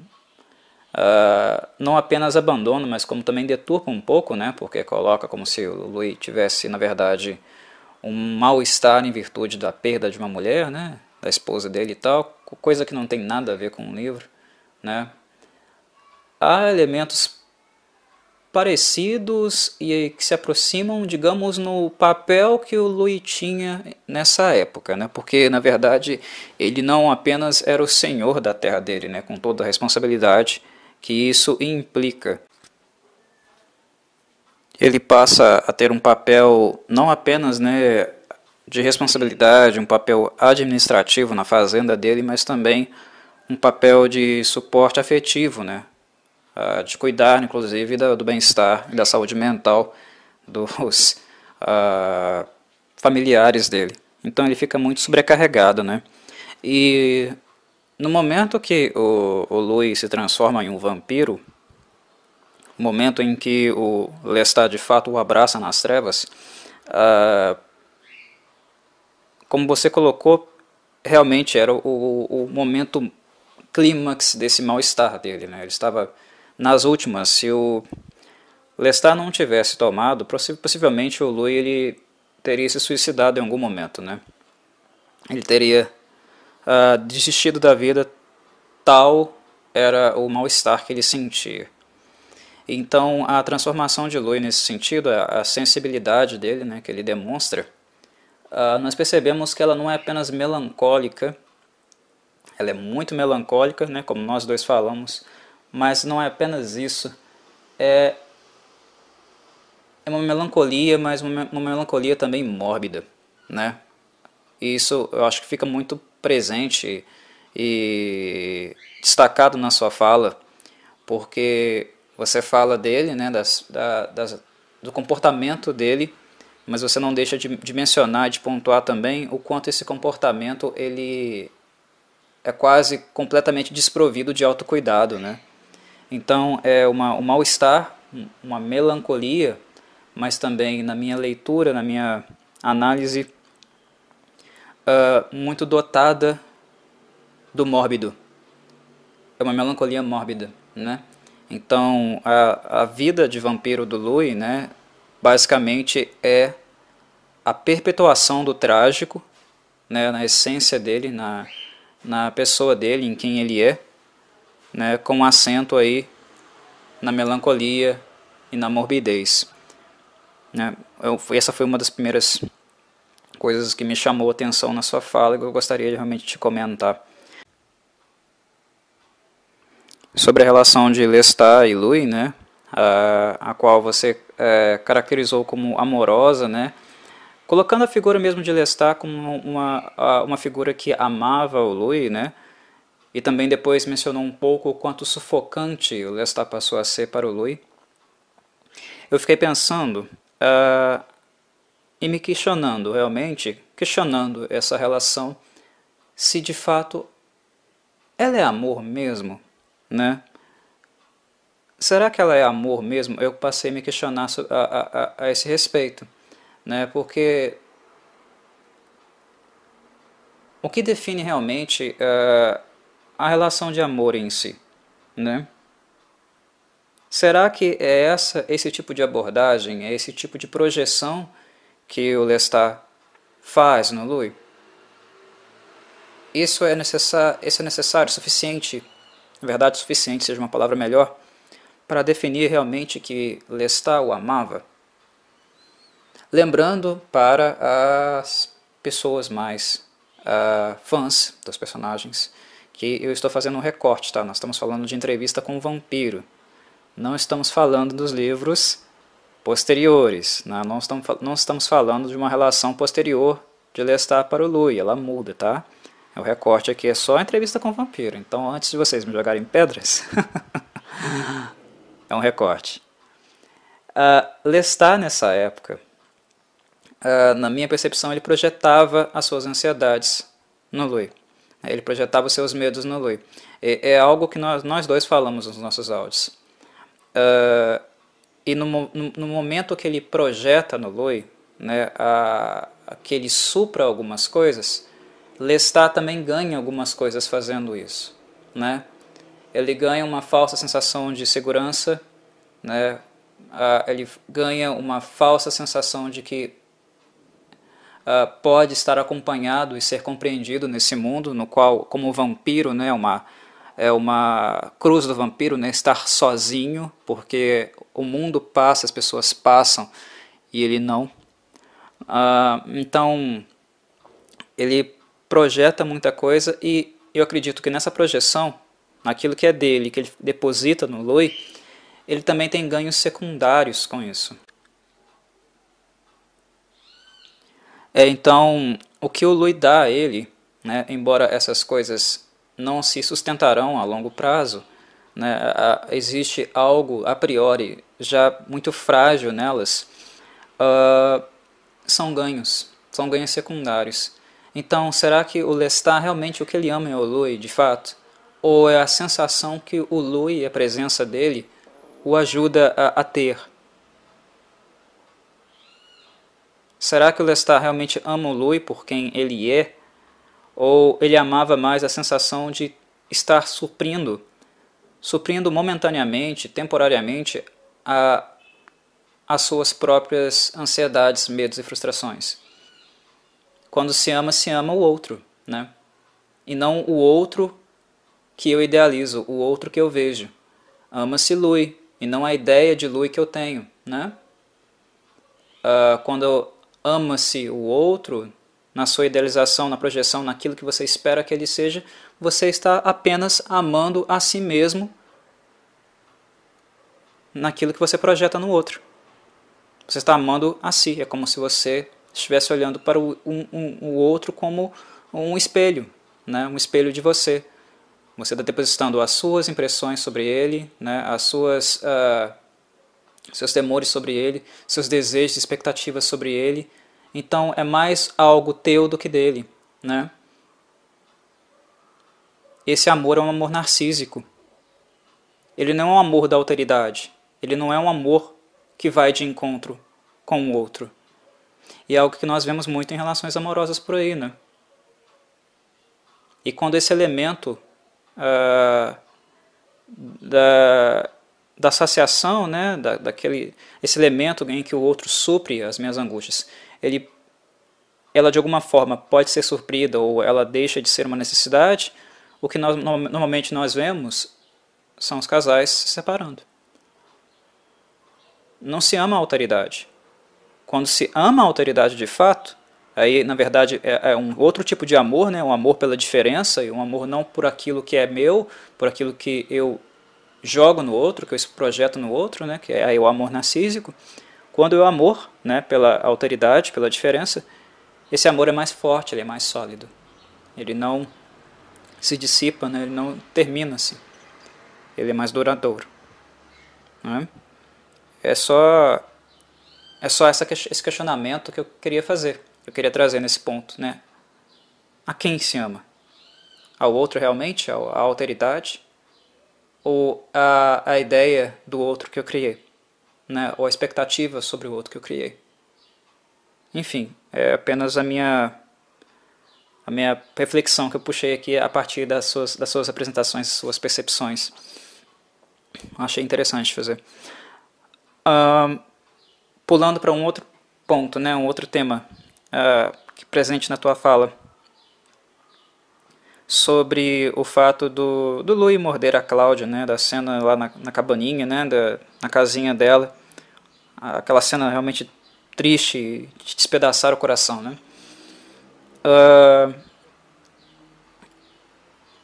apenas abandona, mas como também deturpa um pouco, né? Porque coloca como se o Louis tivesse, na verdade, um mal-estar em virtude da perda de uma mulher, né, da esposa dele e tal, coisa que não tem nada a ver com o livro, né. Há elementos parecidos e que se aproximam, digamos, no papel que o Louis tinha nessa época, né, porque na verdade ele não apenas era o senhor da terra dele, né, com toda a responsabilidade que isso implica. Ele passa a ter um papel não apenas, né, de responsabilidade, um papel administrativo na fazenda dele, mas também um papel de suporte afetivo, né, de cuidar, inclusive, do bem-estar e da saúde mental dos familiares dele. Então ele fica muito sobrecarregado, né? E no momento que o Louis se transforma em um vampiro, momento em que o Lestat de fato o abraça nas trevas, como você colocou, realmente era o momento clímax desse mal-estar dele, né? Ele estava nas últimas. Se o Lestat não tivesse tomado, possivelmente o Louis ele teria se suicidado em algum momento, né? Ele teria desistido da vida, tal era o mal-estar que ele sentia. Então, a transformação de Lui nesse sentido, a sensibilidade dele, né, que ele demonstra, nós percebemos que ela não é apenas melancólica, ela é muito melancólica, né, como nós dois falamos, mas não é apenas isso, é uma melancolia, mas uma melancolia também mórbida, né? E isso eu acho que fica muito presente e destacado na sua fala, porque você fala dele, né, do comportamento dele, mas você não deixa de mencionar, de pontuar também o quanto esse comportamento ele é quase completamente desprovido de autocuidado, né? Então é um mal-estar, uma melancolia, mas também na minha leitura, na minha análise, muito dotada do mórbido. É uma melancolia mórbida, né? Então a vida de vampiro do Louis, né, basicamente é a perpetuação do trágico, né, na essência dele, na pessoa dele, em quem ele é, né, com acento aí na melancolia e na morbidez, né? Essa foi uma das primeiras coisas que me chamou a atenção na sua fala e que eu gostaria de realmente te comentar. Sobre a relação de Lestat e Louis, né, a qual você caracterizou como amorosa, né, colocando a figura mesmo de Lestat como uma figura que amava o Louis, né, e também depois mencionou um pouco o quanto sufocante o Lestat passou a ser para o Louis. Eu fiquei pensando e me questionando realmente, questionando essa relação, se de fato ela é amor mesmo, né? Será que ela é amor mesmo? Eu passei a me questionar a esse respeito, né? Porque o que define realmente a relação de amor em si, né? Será que é esse tipo de abordagem, é esse tipo de projeção que o Lestat faz no Louis? Isso é necessário, suficiente, verdade suficiente, seja uma palavra melhor, para definir realmente que Lestat o amava? Lembrando para as pessoas mais fãs dos personagens que eu estou fazendo um recorte, tá? Nós estamos falando de Entrevista com o Vampiro. Não estamos falando dos livros posteriores, né? Não estamos falando de uma relação posterior de Lestat para o Louis, ela muda, tá? O recorte aqui é só a Entrevista com o Vampiro, então antes de vocês me jogarem pedras, é um recorte. Lestat nessa época, na minha percepção, ele projetava as suas ansiedades no Louis. Ele projetava os seus medos no Louis. É algo que nós dois falamos nos nossos áudios. E no momento que ele projeta no Louis, né, que ele supra algumas coisas, Lestat também ganha algumas coisas fazendo isso, né? Ele ganha uma falsa sensação de segurança, né? Ele ganha uma falsa sensação de que pode estar acompanhado e ser compreendido nesse mundo, no qual, como vampiro, né, é uma cruz do vampiro, né, estar sozinho, porque o mundo passa, as pessoas passam e ele não. Então, ele projeta muita coisa e eu acredito que nessa projeção, naquilo que é dele, que ele deposita no Louis, ele também tem ganhos secundários com isso. Então, o que o Louis dá a ele, né, embora essas coisas não se sustentarão a longo prazo, né, existe algo a priori já muito frágil nelas, são ganhos secundários. Então, será que o Lestat realmente o que ele ama é o Louis, de fato? Ou é a sensação que o Louis e a presença dele o ajuda a ter? Será que o Lestat realmente ama o Louis por quem ele é? Ou ele amava mais a sensação de estar suprindo momentaneamente, temporariamente, as suas próprias ansiedades, medos e frustrações? Quando se ama o outro, né? E não o outro que eu idealizo, o outro que eu vejo. Ama-se Louis, e não a ideia de Lui que eu tenho, né? Quando ama-se o outro, na sua idealização, na projeção, naquilo que você espera que ele seja, você está apenas amando a si mesmo naquilo que você projeta no outro. Você está amando a si, é como se você estivesse olhando para o outro como um espelho, né? Um espelho de você. Você está depositando as suas impressões sobre ele, né? Seus temores sobre ele, seus desejos e expectativas sobre ele. Então é mais algo teu do que dele, né? Esse amor é um amor narcísico. Ele não é um amor da alteridade. Ele não é um amor que vai de encontro com o outro. E é algo que nós vemos muito em relações amorosas por aí, né? E quando esse elemento da, da saciação, né, esse elemento em que o outro supre as minhas angústias, ela de alguma forma pode ser suprida ou ela deixa de ser uma necessidade, o que normalmente nós vemos são os casais se separando. Não se ama a alteridade. Quando se ama a alteridade de fato, aí na verdade é um outro tipo de amor, né? Um amor pela diferença e um amor não por aquilo que é meu, por aquilo que eu jogo no outro, que eu projeto no outro, né? Que é aí o amor narcísico. Quando é o amor, né? Pela alteridade, pela diferença, esse amor é mais forte, ele é mais sólido. Ele não se dissipa, né? Ele não termina-se. Ele é mais duradouro. Né? É só esse questionamento que eu queria fazer, eu queria trazer nesse ponto, né? A quem se ama? Ao outro realmente, à alteridade? Ou a ideia do outro que eu criei? Né? Ou a expectativa sobre o outro que eu criei? Enfim, é apenas a minha reflexão que eu puxei aqui a partir das suas apresentações, suas percepções. Achei interessante fazer. Pulando para um outro ponto, né, um outro tema presente na tua fala, sobre o fato do Louis morder a Cláudia, né, da cena lá na cabaninha, né, na casinha dela, aquela cena realmente triste, de despedaçar o coração, né.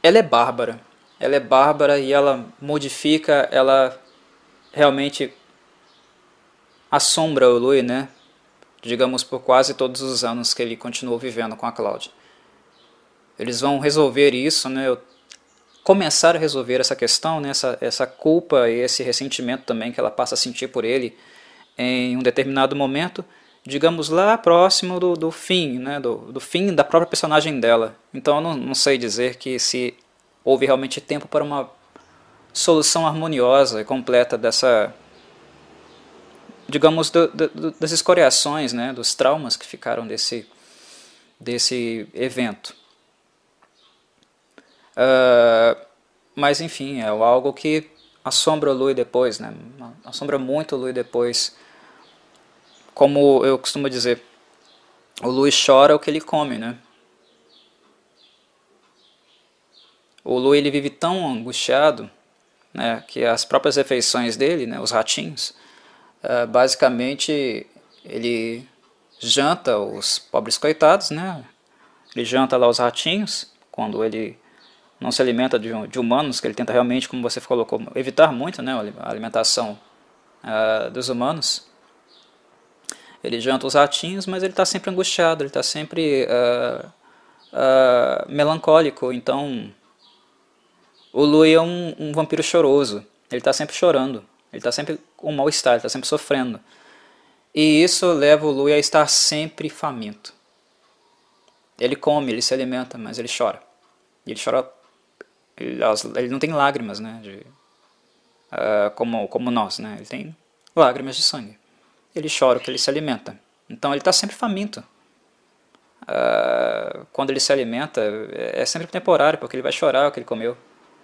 Ela é bárbara e ela modifica, ela realmente assombra o Louis, né, digamos por quase todos os anos que ele continuou vivendo com a Cláudia. Eles vão resolver isso, né, começar a resolver essa questão, né, essa culpa e esse ressentimento também que ela passa a sentir por ele em um determinado momento, digamos lá próximo do fim, né, do fim da própria personagem dela. Então eu não sei dizer que se houve realmente tempo para uma solução harmoniosa e completa dessa, digamos, das escoriações, né, dos traumas que ficaram desse evento. Mas enfim, é algo que assombra o Louis depois, né? Assombra muito o Louis depois. Como eu costumo dizer, o Louis chora o que ele come, né? O Louis ele vive tão angustiado, né, que as próprias refeições dele, né, os ratinhos, basicamente ele janta os pobres coitados, né? Ele janta lá os ratinhos quando ele não se alimenta de humanos, que ele tenta realmente, como você colocou, evitar muito, né, a alimentação dos humanos. Ele janta os ratinhos, mas ele está sempre angustiado, ele está sempre melancólico. Então, o Louis é um vampiro choroso. Ele está sempre chorando, ele está sempre com mal-estar, ele está sempre sofrendo. E isso leva o Louis a estar sempre faminto. Ele come, ele se alimenta, mas ele chora. Ele chora. Ele não tem lágrimas, né? Como nós, né? Ele tem lágrimas de sangue. Ele chora porque ele se alimenta. Então ele está sempre faminto. Quando ele se alimenta, é sempre temporário, porque ele vai chorar o que ele comeu,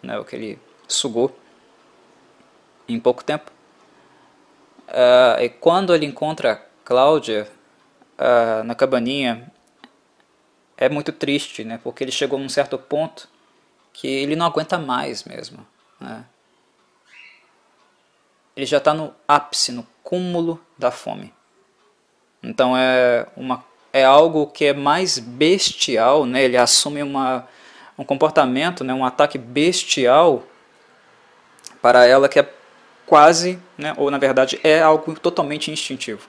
né? O que ele sugou em pouco tempo. E quando ele encontra a Cláudia na cabaninha, é muito triste, né? Porque ele chegou num certo ponto que ele não aguenta mais mesmo, né? ele já está no ápice, no cúmulo da fome. Então é algo que é mais bestial, né? Ele assume um comportamento, né? Um ataque bestial para ela que é quase, né? Ou na verdade é algo totalmente instintivo.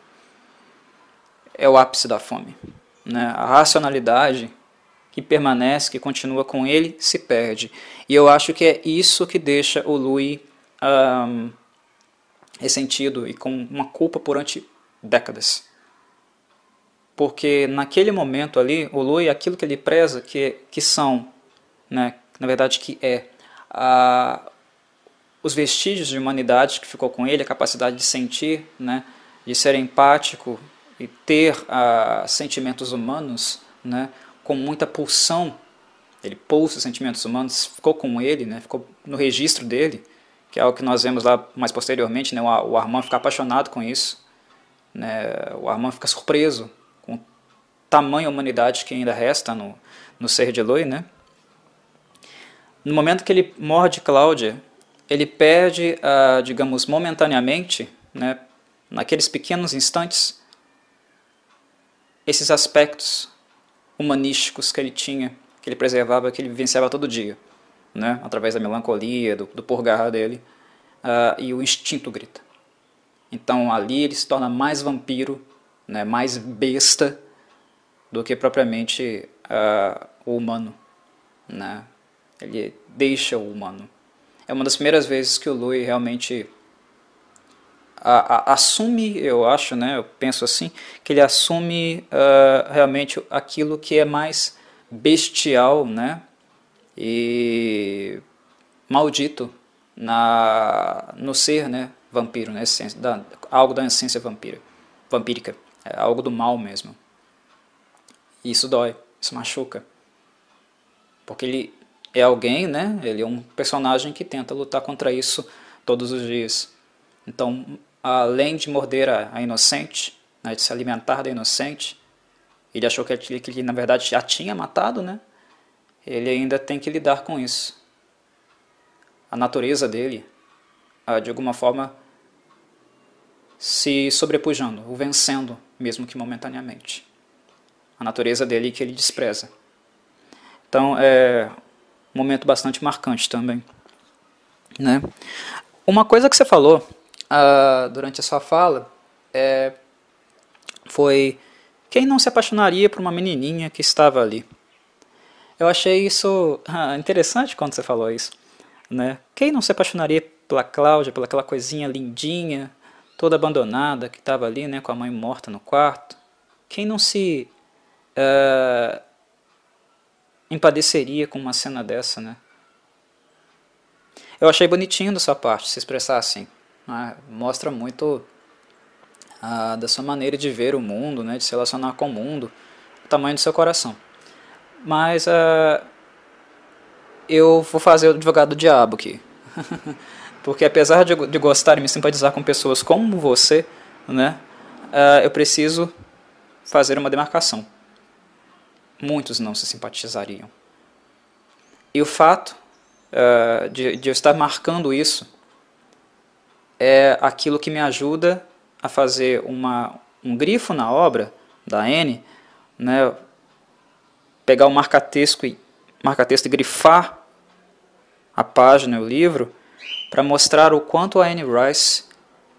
É o ápice da fome. Né? A racionalidade que permanece, que continua com ele, se perde. E eu acho que é isso que deixa o Louis ressentido e com uma culpa durante décadas. Porque naquele momento ali, o Louis, aquilo que ele preza, que são, né, na verdade que é, os vestígios de humanidade que ficou com ele, a capacidade de sentir, né, de ser empático e ter sentimentos humanos, né, com muita pulsão. Ele pulsa os sentimentos humanos, ficou com ele, né, ficou no registro dele, que é algo que nós vemos lá mais posteriormente, né, o Armand fica apaixonado com isso, né, o Armand fica surpreso com o tamanho humanidade que ainda resta no ser de Louis, né. No momento que ele morde Cláudia, ele perde, digamos, momentaneamente, né, naqueles pequenos instantes, esses aspectos humanísticos que ele tinha, que ele preservava, que ele vivenciava todo dia, né, através da melancolia, do purgar dele, e o instinto grita. Então ali ele se torna mais vampiro, né, mais besta, do que propriamente o humano. Né? Ele deixa o humano. É uma das primeiras vezes que o Louis realmente assume, eu acho, né, eu penso assim, que ele assume realmente aquilo que é mais bestial, né, e maldito no ser, né, vampiro, né, essência, algo da essência vampírica, algo do mal mesmo. E isso dói, isso machuca, porque ele é alguém, né, ele é um personagem que tenta lutar contra isso todos os dias. Então, além de morder a inocente, né, de se alimentar da inocente, ele achou que ele na verdade já tinha matado, né? Ele ainda tem que lidar com isso. A natureza dele, de alguma forma, se sobrepujando, o vencendo, mesmo que momentaneamente. A natureza dele que ele despreza. Então, é um momento bastante marcante também. Né? Uma coisa que você falou durante a sua fala foi: quem não se apaixonaria por uma menininha que estava ali? Eu achei isso interessante quando você falou isso. Né? Quem não se apaixonaria pela Cláudia, pela aquela coisinha lindinha, toda abandonada, que estava ali, né, com a mãe morta no quarto? Quem não se empadeceria com uma cena dessa, né? Eu achei bonitinho da sua parte se expressar assim. Né? Mostra muito da sua maneira de ver o mundo, né, de se relacionar com o mundo, o tamanho do seu coração. Mas eu vou fazer o advogado do diabo aqui. Porque apesar de gostar e me simpatizar com pessoas como você, né, eu preciso fazer uma demarcação. Muitos não se simpatizariam. E o fato de eu estar marcando isso é aquilo que me ajuda a fazer um grifo na obra da Anne, né, pegar o marca-texto e grifar a página, o livro, para mostrar o quanto a Anne Rice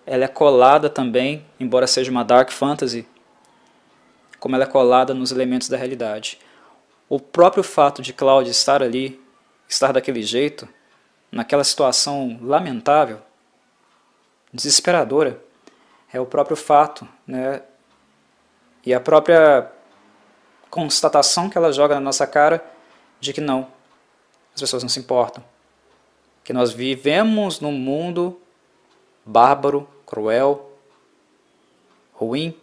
ela é colada também, embora seja uma dark fantasy, como ela é colada nos elementos da realidade. O próprio fato de Cláudia estar ali, estar daquele jeito, naquela situação lamentável, desesperadora, é o próprio fato, né, e a própria constatação que ela joga na nossa cara de que não, as pessoas não se importam. Que nós vivemos num mundo bárbaro, cruel, ruim,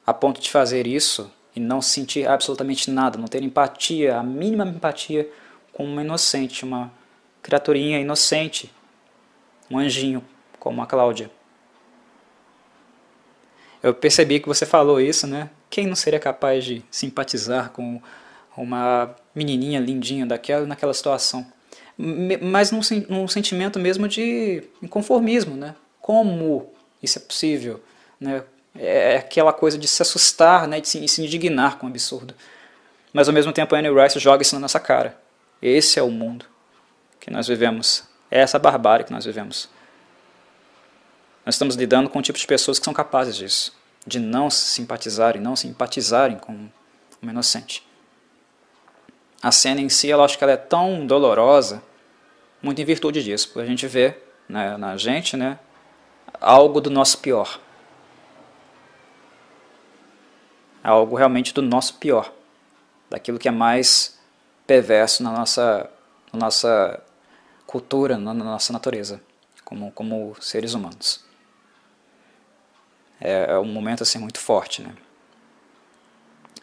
a ponto de fazer isso e não sentir absolutamente nada, não ter empatia, a mínima empatia com uma inocente, uma criaturinha inocente, um anjinho como a Cláudia. Eu percebi que você falou isso, né? Quem não seria capaz de simpatizar com uma menininha lindinha daquela naquela situação? mas num sentimento mesmo de inconformismo, né? Como isso é possível, né? É aquela coisa de se assustar, né? De se indignar com o absurdo. Mas ao mesmo tempo a Anne Rice joga isso na nossa cara. Esse é o mundo que nós vivemos. É essa barbárie que nós vivemos. Nós estamos lidando com um tipo de pessoas que são capazes disso, de não se simpatizarem, não se empatizarem com um inocente. A cena em si, eu acho que ela é tão dolorosa, muito em virtude disso, porque a gente vê, né, na gente, né, algo do nosso pior. Algo realmente do nosso pior, daquilo que é mais perverso na nossa cultura, na nossa natureza, como seres humanos. É um momento assim muito forte, né?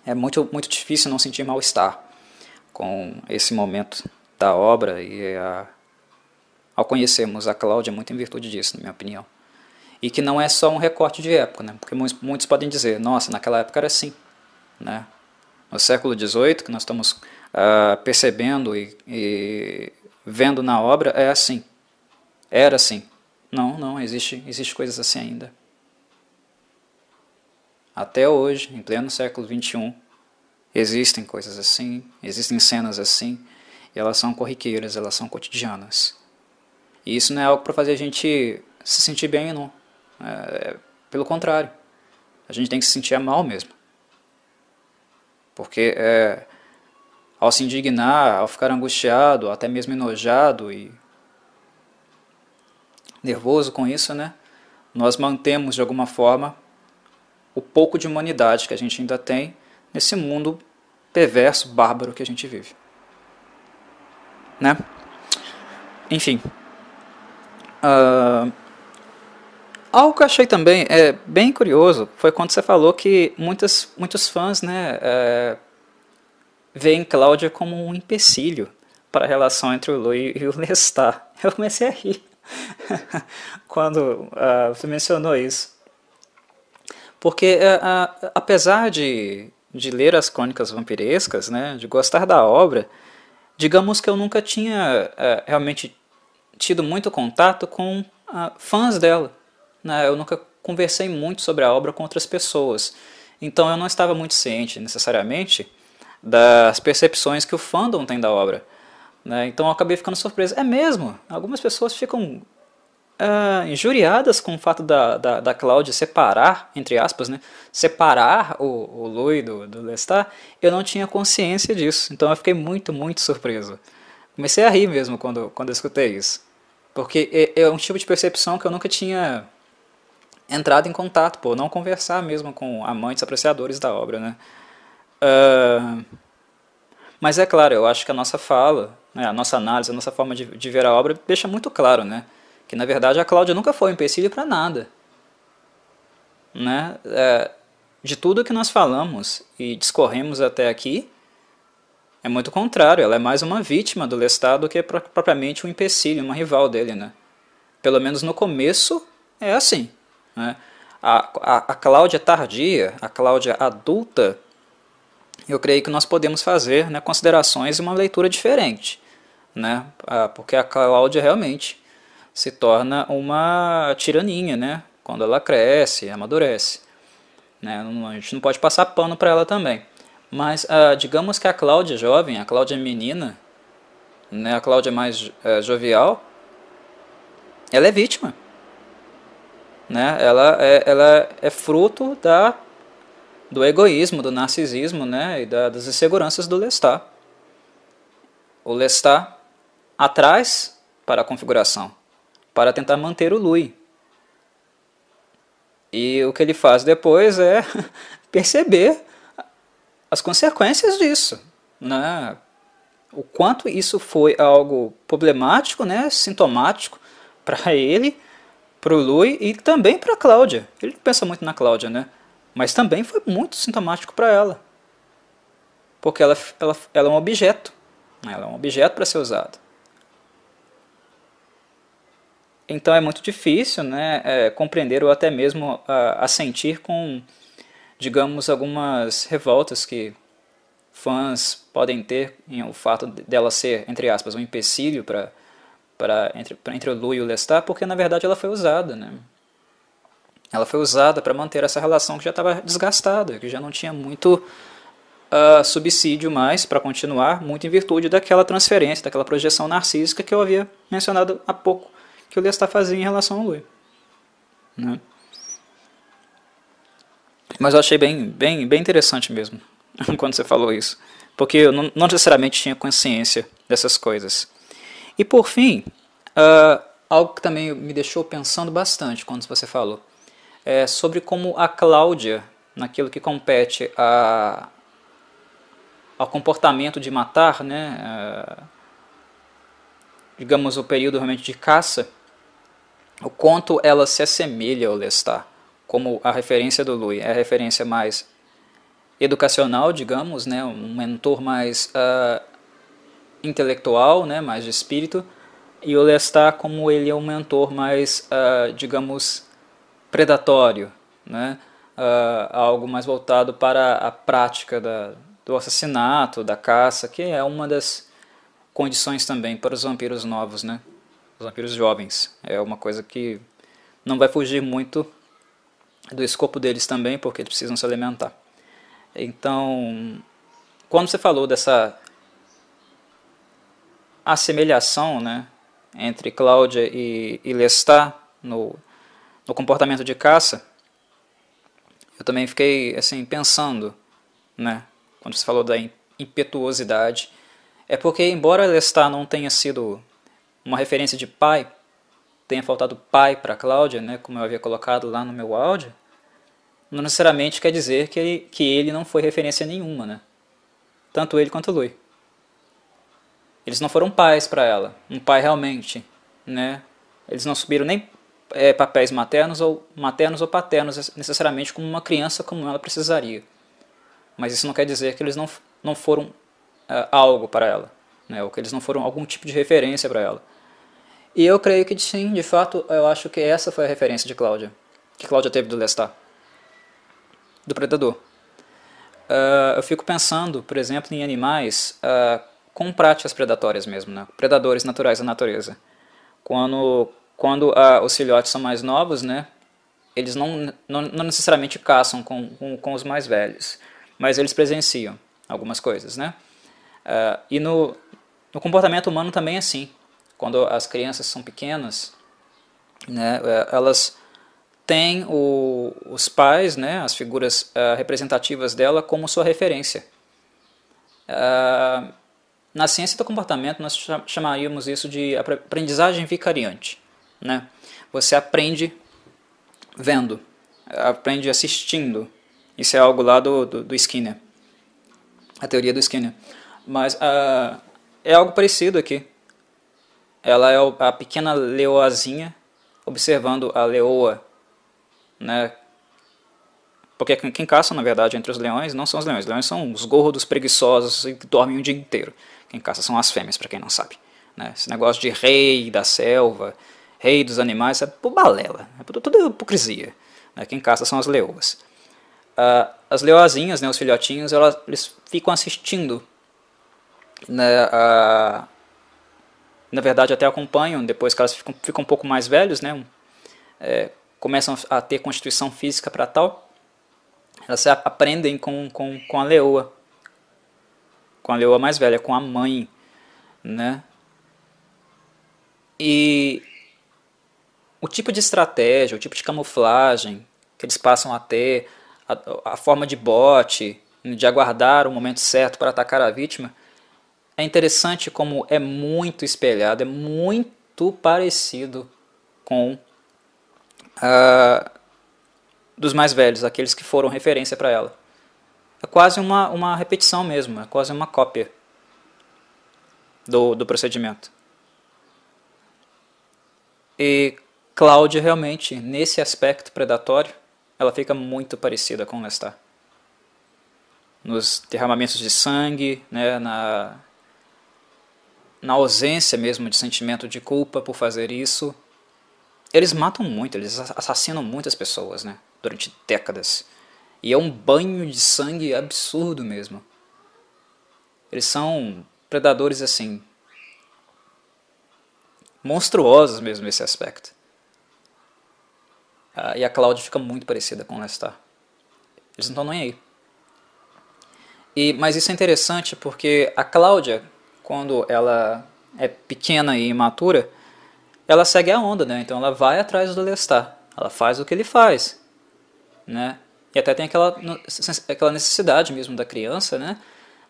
É muito difícil não sentir mal-estar com esse momento da obra e ao conhecermos a Cláudia, muito em virtude disso, na minha opinião. E que não é só um recorte de época, né? Porque muitos podem dizer, nossa, naquela época era assim, né? No século XVIII, que nós estamos percebendo e vendo na obra, é assim. Era assim. Não, existe coisas assim ainda. Até hoje, em pleno século XXI, existem coisas assim, existem cenas assim, e elas são corriqueiras, elas são cotidianas. E isso não é algo para fazer a gente se sentir bem, não. Pelo contrário, a gente tem que se sentir mal mesmo. Porque ao se indignar, ao ficar angustiado, até mesmo enojado e nervoso com isso, né, nós mantemos de alguma forma o pouco de humanidade que a gente ainda tem nesse mundo perverso, bárbaro que a gente vive. Né? Enfim. Algo que eu achei também bem curioso foi quando você falou que muitos fãs, né, veem Cláudia como um empecilho para a relação entre o Louis e o Lestat. Eu comecei a rir quando você mencionou isso. Porque apesar de ler as crônicas vampirescas, né, de gostar da obra, digamos que eu nunca tinha realmente tido muito contato com fãs dela. Né? Eu nunca conversei muito sobre a obra com outras pessoas. Então eu não estava muito ciente, necessariamente, das percepções que o fandom tem da obra. Né? Então eu acabei ficando surpreso. É mesmo? Algumas pessoas ficam injuriadas com o fato da Cláudia separar, entre aspas, né, separar o Louis do Lestat. Eu não tinha consciência disso, então eu fiquei muito surpreso. Comecei a rir mesmo quando eu escutei isso, porque é um tipo de percepção que eu nunca tinha entrado em contato, por não conversar mesmo com amantes, apreciadores da obra, né. Mas é claro, eu acho que a nossa fala, né, a nossa análise, a nossa forma de ver a obra deixa muito claro, né, que na verdade a Cláudia nunca foi um empecilho para nada. Né? De tudo que nós falamos e discorremos até aqui, é muito contrário, ela é mais uma vítima do Lestat do que propriamente um empecilho, uma rival dele. Né? Pelo menos no começo é assim. Né? A Cláudia tardia, a Cláudia adulta, eu creio que nós podemos fazer, né, considerações e uma leitura diferente. Né? Porque a Cláudia realmente se torna uma tiraninha, né? Quando ela cresce, amadurece. Né? A gente não pode passar pano para ela também. Mas digamos que a Cláudia jovem, a Cláudia menina, né? A Cláudia mais jovial, ela é vítima. Né? Ela é fruto do egoísmo, do narcisismo, né? E das inseguranças do Lestat. O Lestat atrás para a configuração, para tentar manter o Louis. E o que ele faz depois é perceber as consequências disso. Né? O quanto isso foi algo problemático, né? Sintomático para ele, para o Louis e também para a Cláudia. Ele pensa muito na Cláudia, né? Mas também foi muito sintomático para ela. Porque ela é um objeto. Ela é um objeto para ser usado. Então é muito difícil, né, compreender ou até mesmo assentir com, digamos, algumas revoltas que fãs podem ter em o fato dela ser, entre aspas, um empecilho entre o Lu e o Lestat, porque na verdade ela foi usada, né? Ela foi usada para manter essa relação que já estava desgastada, que já não tinha muito subsídio mais para continuar, muito em virtude daquela transferência, daquela projeção narcísica que eu havia mencionado há pouco, que o Lestat fazia em relação ao Louis, né? Mas eu achei bem interessante mesmo quando você falou isso, porque eu não necessariamente tinha consciência dessas coisas. E por fim, algo que também me deixou pensando bastante quando você falou, é sobre como a Cláudia, naquilo que compete ao comportamento de matar, né, digamos o período realmente de caça, o quanto ela se assemelha ao Lestat, como a referência do Louis é a referência mais educacional, digamos, né, um mentor mais intelectual, né, mais de espírito, e o Lestat como ele é um mentor mais, digamos, predatório, né, algo mais voltado para a prática do assassinato, da caça, que é uma das condições também para os vampiros novos, né, os vampiros jovens. É uma coisa que não vai fugir muito do escopo deles também, porque eles precisam se alimentar. Então, quando você falou dessa assemelhação, né, entre Cláudia e Lestat no comportamento de caça, eu também fiquei assim pensando, né, quando você falou da impetuosidade, é porque embora Lestat não tenha sido uma referência de pai, tenha faltado pai para Cláudia, né, como eu havia colocado lá no meu áudio, não necessariamente quer dizer que ele não foi referência nenhuma, né? Tanto ele quanto o Louis. Eles não foram pais para ela, um pai realmente, né? Eles não subiram nem papéis maternos ou paternos necessariamente como uma criança como ela precisaria. Mas isso não quer dizer que eles não foram algo para ela, né? Ou que eles não foram algum tipo de referência para ela. E eu creio que sim, de fato, eu acho que essa foi a referência de Cláudia, que Cláudia teve do Lestat, do predador. Eu fico pensando, por exemplo, em animais com práticas predatórias mesmo, né? Predadores naturais da natureza. Quando os filhotes são mais novos, né? Eles não necessariamente caçam com os mais velhos, mas eles presenciam algumas coisas, né? E no comportamento humano também é assim. Quando as crianças são pequenas, né, elas têm os pais, né, as figuras representativas dela como sua referência. Na ciência do comportamento nós chamaríamos isso de aprendizagem vicariante, né? Você aprende vendo, aprende assistindo. Isso é algo lá do Skinner, a teoria do Skinner. Mas é algo parecido aqui. Ela é a pequena leoazinha observando a leoa, né? Porque quem caça, na verdade, entre os leões não são os leões. Os leões são os gordos preguiçosos e que dormem o dia inteiro. Quem caça são as fêmeas, para quem não sabe, né? Esse negócio de rei da selva, rei dos animais, é por balela, é tudo hipocrisia, né? Quem caça são as leoas. As leoazinhas, né, os filhotinhos, eles ficam assistindo, né, na verdade até acompanham, depois que elas ficam um pouco mais velhos, né, começam a ter constituição física para tal, elas aprendem com a leoa mais velha, com a mãe, né, e o tipo de estratégia, o tipo de camuflagem que eles passam a ter, a forma de bote, de aguardar o momento certo para atacar a vítima, é interessante como é muito espelhado, é muito parecido com dos mais velhos, aqueles que foram referência para ela. É quase uma repetição mesmo, é quase uma cópia do procedimento. E Cláudia realmente, nesse aspecto predatório, ela fica muito parecida com Lestat. Nos derramamentos de sangue, né, na ausência mesmo de sentimento de culpa por fazer isso. Eles matam muito, eles assassinam muitas pessoas, né, durante décadas. E é um banho de sangue absurdo mesmo. Eles são predadores assim, monstruosos mesmo nesse aspecto. E a Cláudia fica muito parecida com o Lestat. Eles não estão nem aí. Mas isso é interessante porque a Cláudia, quando ela é pequena e imatura, ela segue a onda, né? Então ela vai atrás do Lestat. Ela faz o que ele faz, né? E até tem aquela necessidade mesmo da criança, né?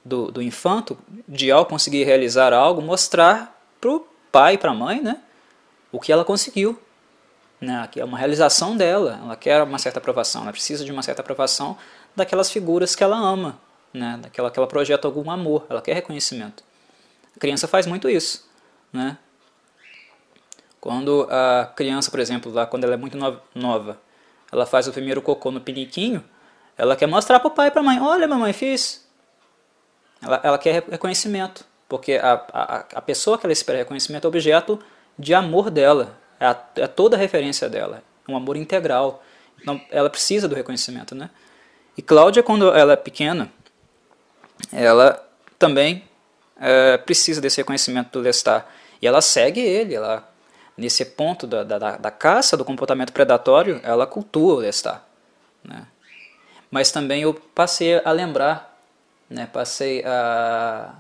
Do infanto, de ao conseguir realizar algo, mostrar pro pai e pra mãe, né? O que ela conseguiu, né? Que é uma realização dela. Ela quer uma certa aprovação, ela precisa de uma certa aprovação daquelas figuras que ela ama, né? Daquela que ela projeta algum amor, ela quer reconhecimento. A criança faz muito isso, né? Quando a criança, por exemplo, lá quando ela é muito nova, ela faz o primeiro cocô no piniquinho, ela quer mostrar para o pai e para a mãe, olha mamãe, fiz. Ela quer reconhecimento, porque a pessoa que ela espera reconhecimento é objeto de amor dela, é toda a referência dela, é um amor integral. Então, ela precisa do reconhecimento, né? E Cláudia, quando ela é pequena, ela também precisa desse reconhecimento do Lestat. E ela segue ele, nesse ponto da caça, do comportamento predatório, ela cultua o Lestat, né? Mas também eu passei a lembrar, né? Passei a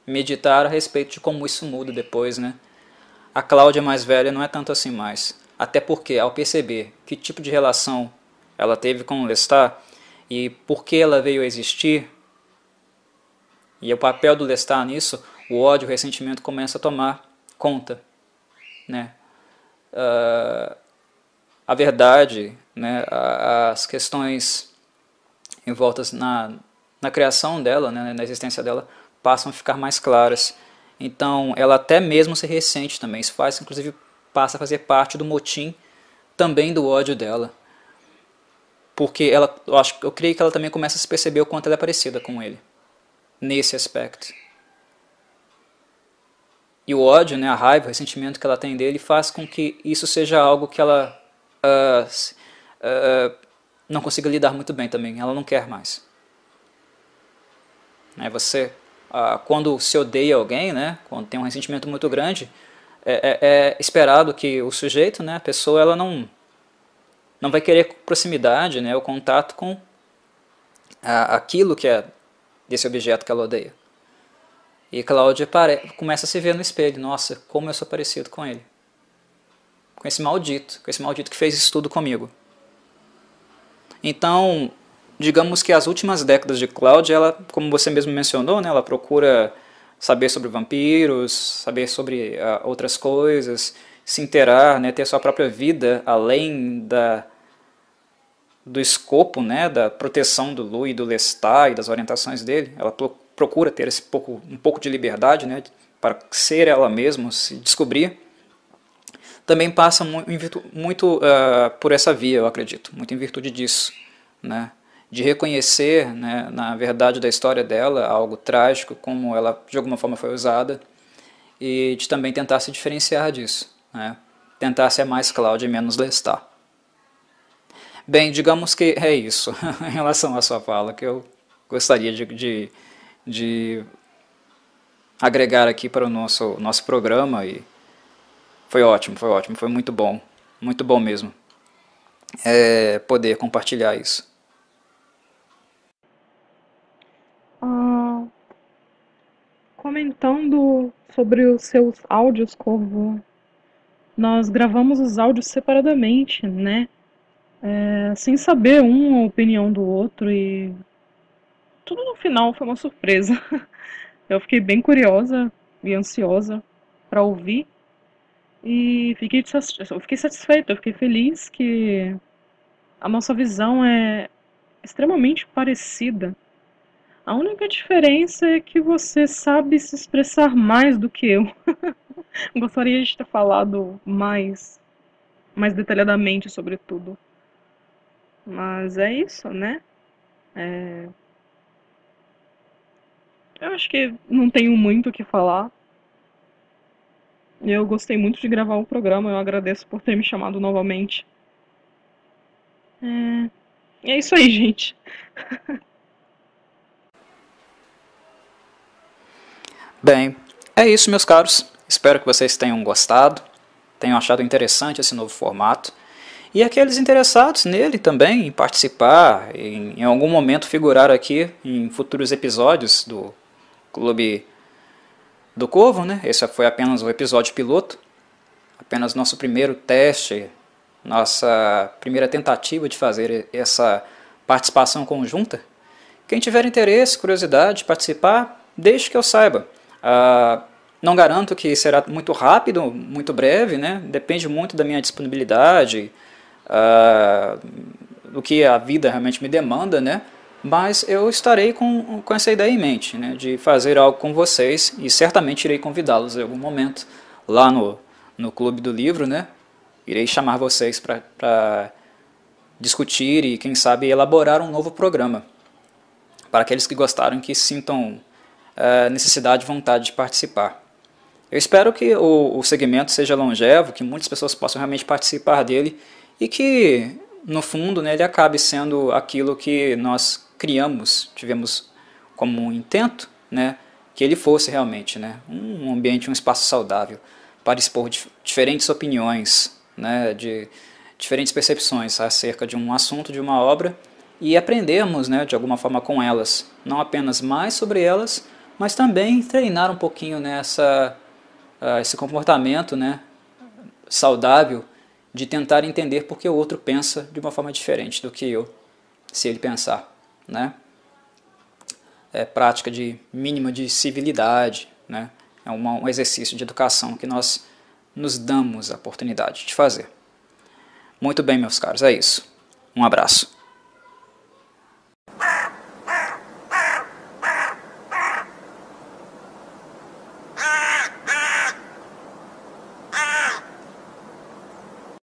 meditar a respeito de como isso muda depois, né? A Cláudia mais velha não é tanto assim mais. Até porque, ao perceber que tipo de relação ela teve com o Lestat e por que ela veio a existir, e o papel do Lestat nisso, o ódio, o ressentimento começa a tomar conta, né? A verdade, né? As questões envoltas na criação dela, né? Na existência dela, passam a ficar mais claras. Então, ela até mesmo se ressente também. Isso faz, inclusive, passa a fazer parte do motim também do ódio dela. Porque eu creio que ela também começa a se perceber o quanto ela é parecida com ele, nesse aspecto. E o ódio, né, a raiva, o ressentimento que ela tem dele faz com que isso seja algo que ela não consiga lidar muito bem também. Ela não quer mais. Quando se odeia alguém, né, quando tem um ressentimento muito grande, é esperado que o sujeito, né, a pessoa, ela não vai querer proximidade, né, o contato com aquilo que é desse objeto que ela odeia. E Cláudia começa a se ver no espelho. Nossa, como eu sou parecido com ele. Com esse maldito que fez isso tudo comigo. Então, digamos que as últimas décadas de Cláudia, ela, como você mesmo mencionou, né, ela procura saber sobre vampiros, saber sobre outras coisas, se inteirar, né, ter sua própria vida além do escopo, né, da proteção do Louis e do Lestat e das orientações dele. Ela procura ter um pouco de liberdade, né, para ser ela mesma, se descobrir. Também passa muito por essa via, eu acredito, muito em virtude disso, né, de reconhecer, né, na verdade da história dela algo trágico, como ela de alguma forma foi usada, e de também tentar se diferenciar disso, né, tentar ser mais Cláudia e menos Lestat. Bem, digamos que é isso em relação à sua fala, que eu gostaria de agregar aqui para o nosso programa, e foi ótimo, foi muito bom mesmo poder compartilhar isso. Comentando sobre os seus áudios, Corvo, nós gravamos os áudios separadamente, né? Sem saber a opinião do outro, e tudo no final foi uma surpresa. Eu fiquei bem curiosa e ansiosa para ouvir e eu fiquei satisfeita, eu fiquei feliz que a nossa visão é extremamente parecida. A única diferença é que você sabe se expressar mais do que eu. Gostaria de ter falado mais detalhadamente sobre tudo. Mas é isso, né? Eu acho que não tenho muito o que falar. Eu gostei muito de gravar o programa, eu agradeço por ter me chamado novamente. É isso aí, gente. Bem, é isso, meus caros. Espero que vocês tenham gostado, tenham achado interessante esse novo formato. E aqueles interessados nele também, em participar, em algum momento figurar aqui em futuros episódios do Clube do Corvo, né? Esse foi apenas o episódio piloto, apenas nosso primeiro teste, nossa primeira tentativa de fazer essa participação conjunta. Quem tiver interesse, curiosidade de participar, deixe que eu saiba. Não garanto que será muito rápido, muito breve, né? Depende muito da minha disponibilidade, do que a vida realmente me demanda, né? Mas eu estarei com essa ideia em mente, né? De fazer algo com vocês e certamente irei convidá-los em algum momento lá no Clube do Livro, né? Irei chamar vocês para discutir e, quem sabe, elaborar um novo programa para aqueles que gostaram, que sintam necessidade e vontade de participar. Eu espero que o segmento seja longevo, que muitas pessoas possam realmente participar dele e que, no fundo, né, ele acabe sendo aquilo que nós criamos, tivemos como um intento, né, que ele fosse realmente, né, um ambiente, um espaço saudável para expor diferentes opiniões, né, de diferentes percepções acerca de um assunto, de uma obra, e aprendermos, né, de alguma forma com elas, não apenas mais sobre elas, mas também treinar um pouquinho nessa esse comportamento, né, saudável de tentar entender por que o outro pensa de uma forma diferente do que eu, se ele pensar, né? É prática de mínima de civilidade, né? É um exercício de educação que nós nos damos a oportunidade de fazer. Muito bem, meus caros, é isso. Um abraço.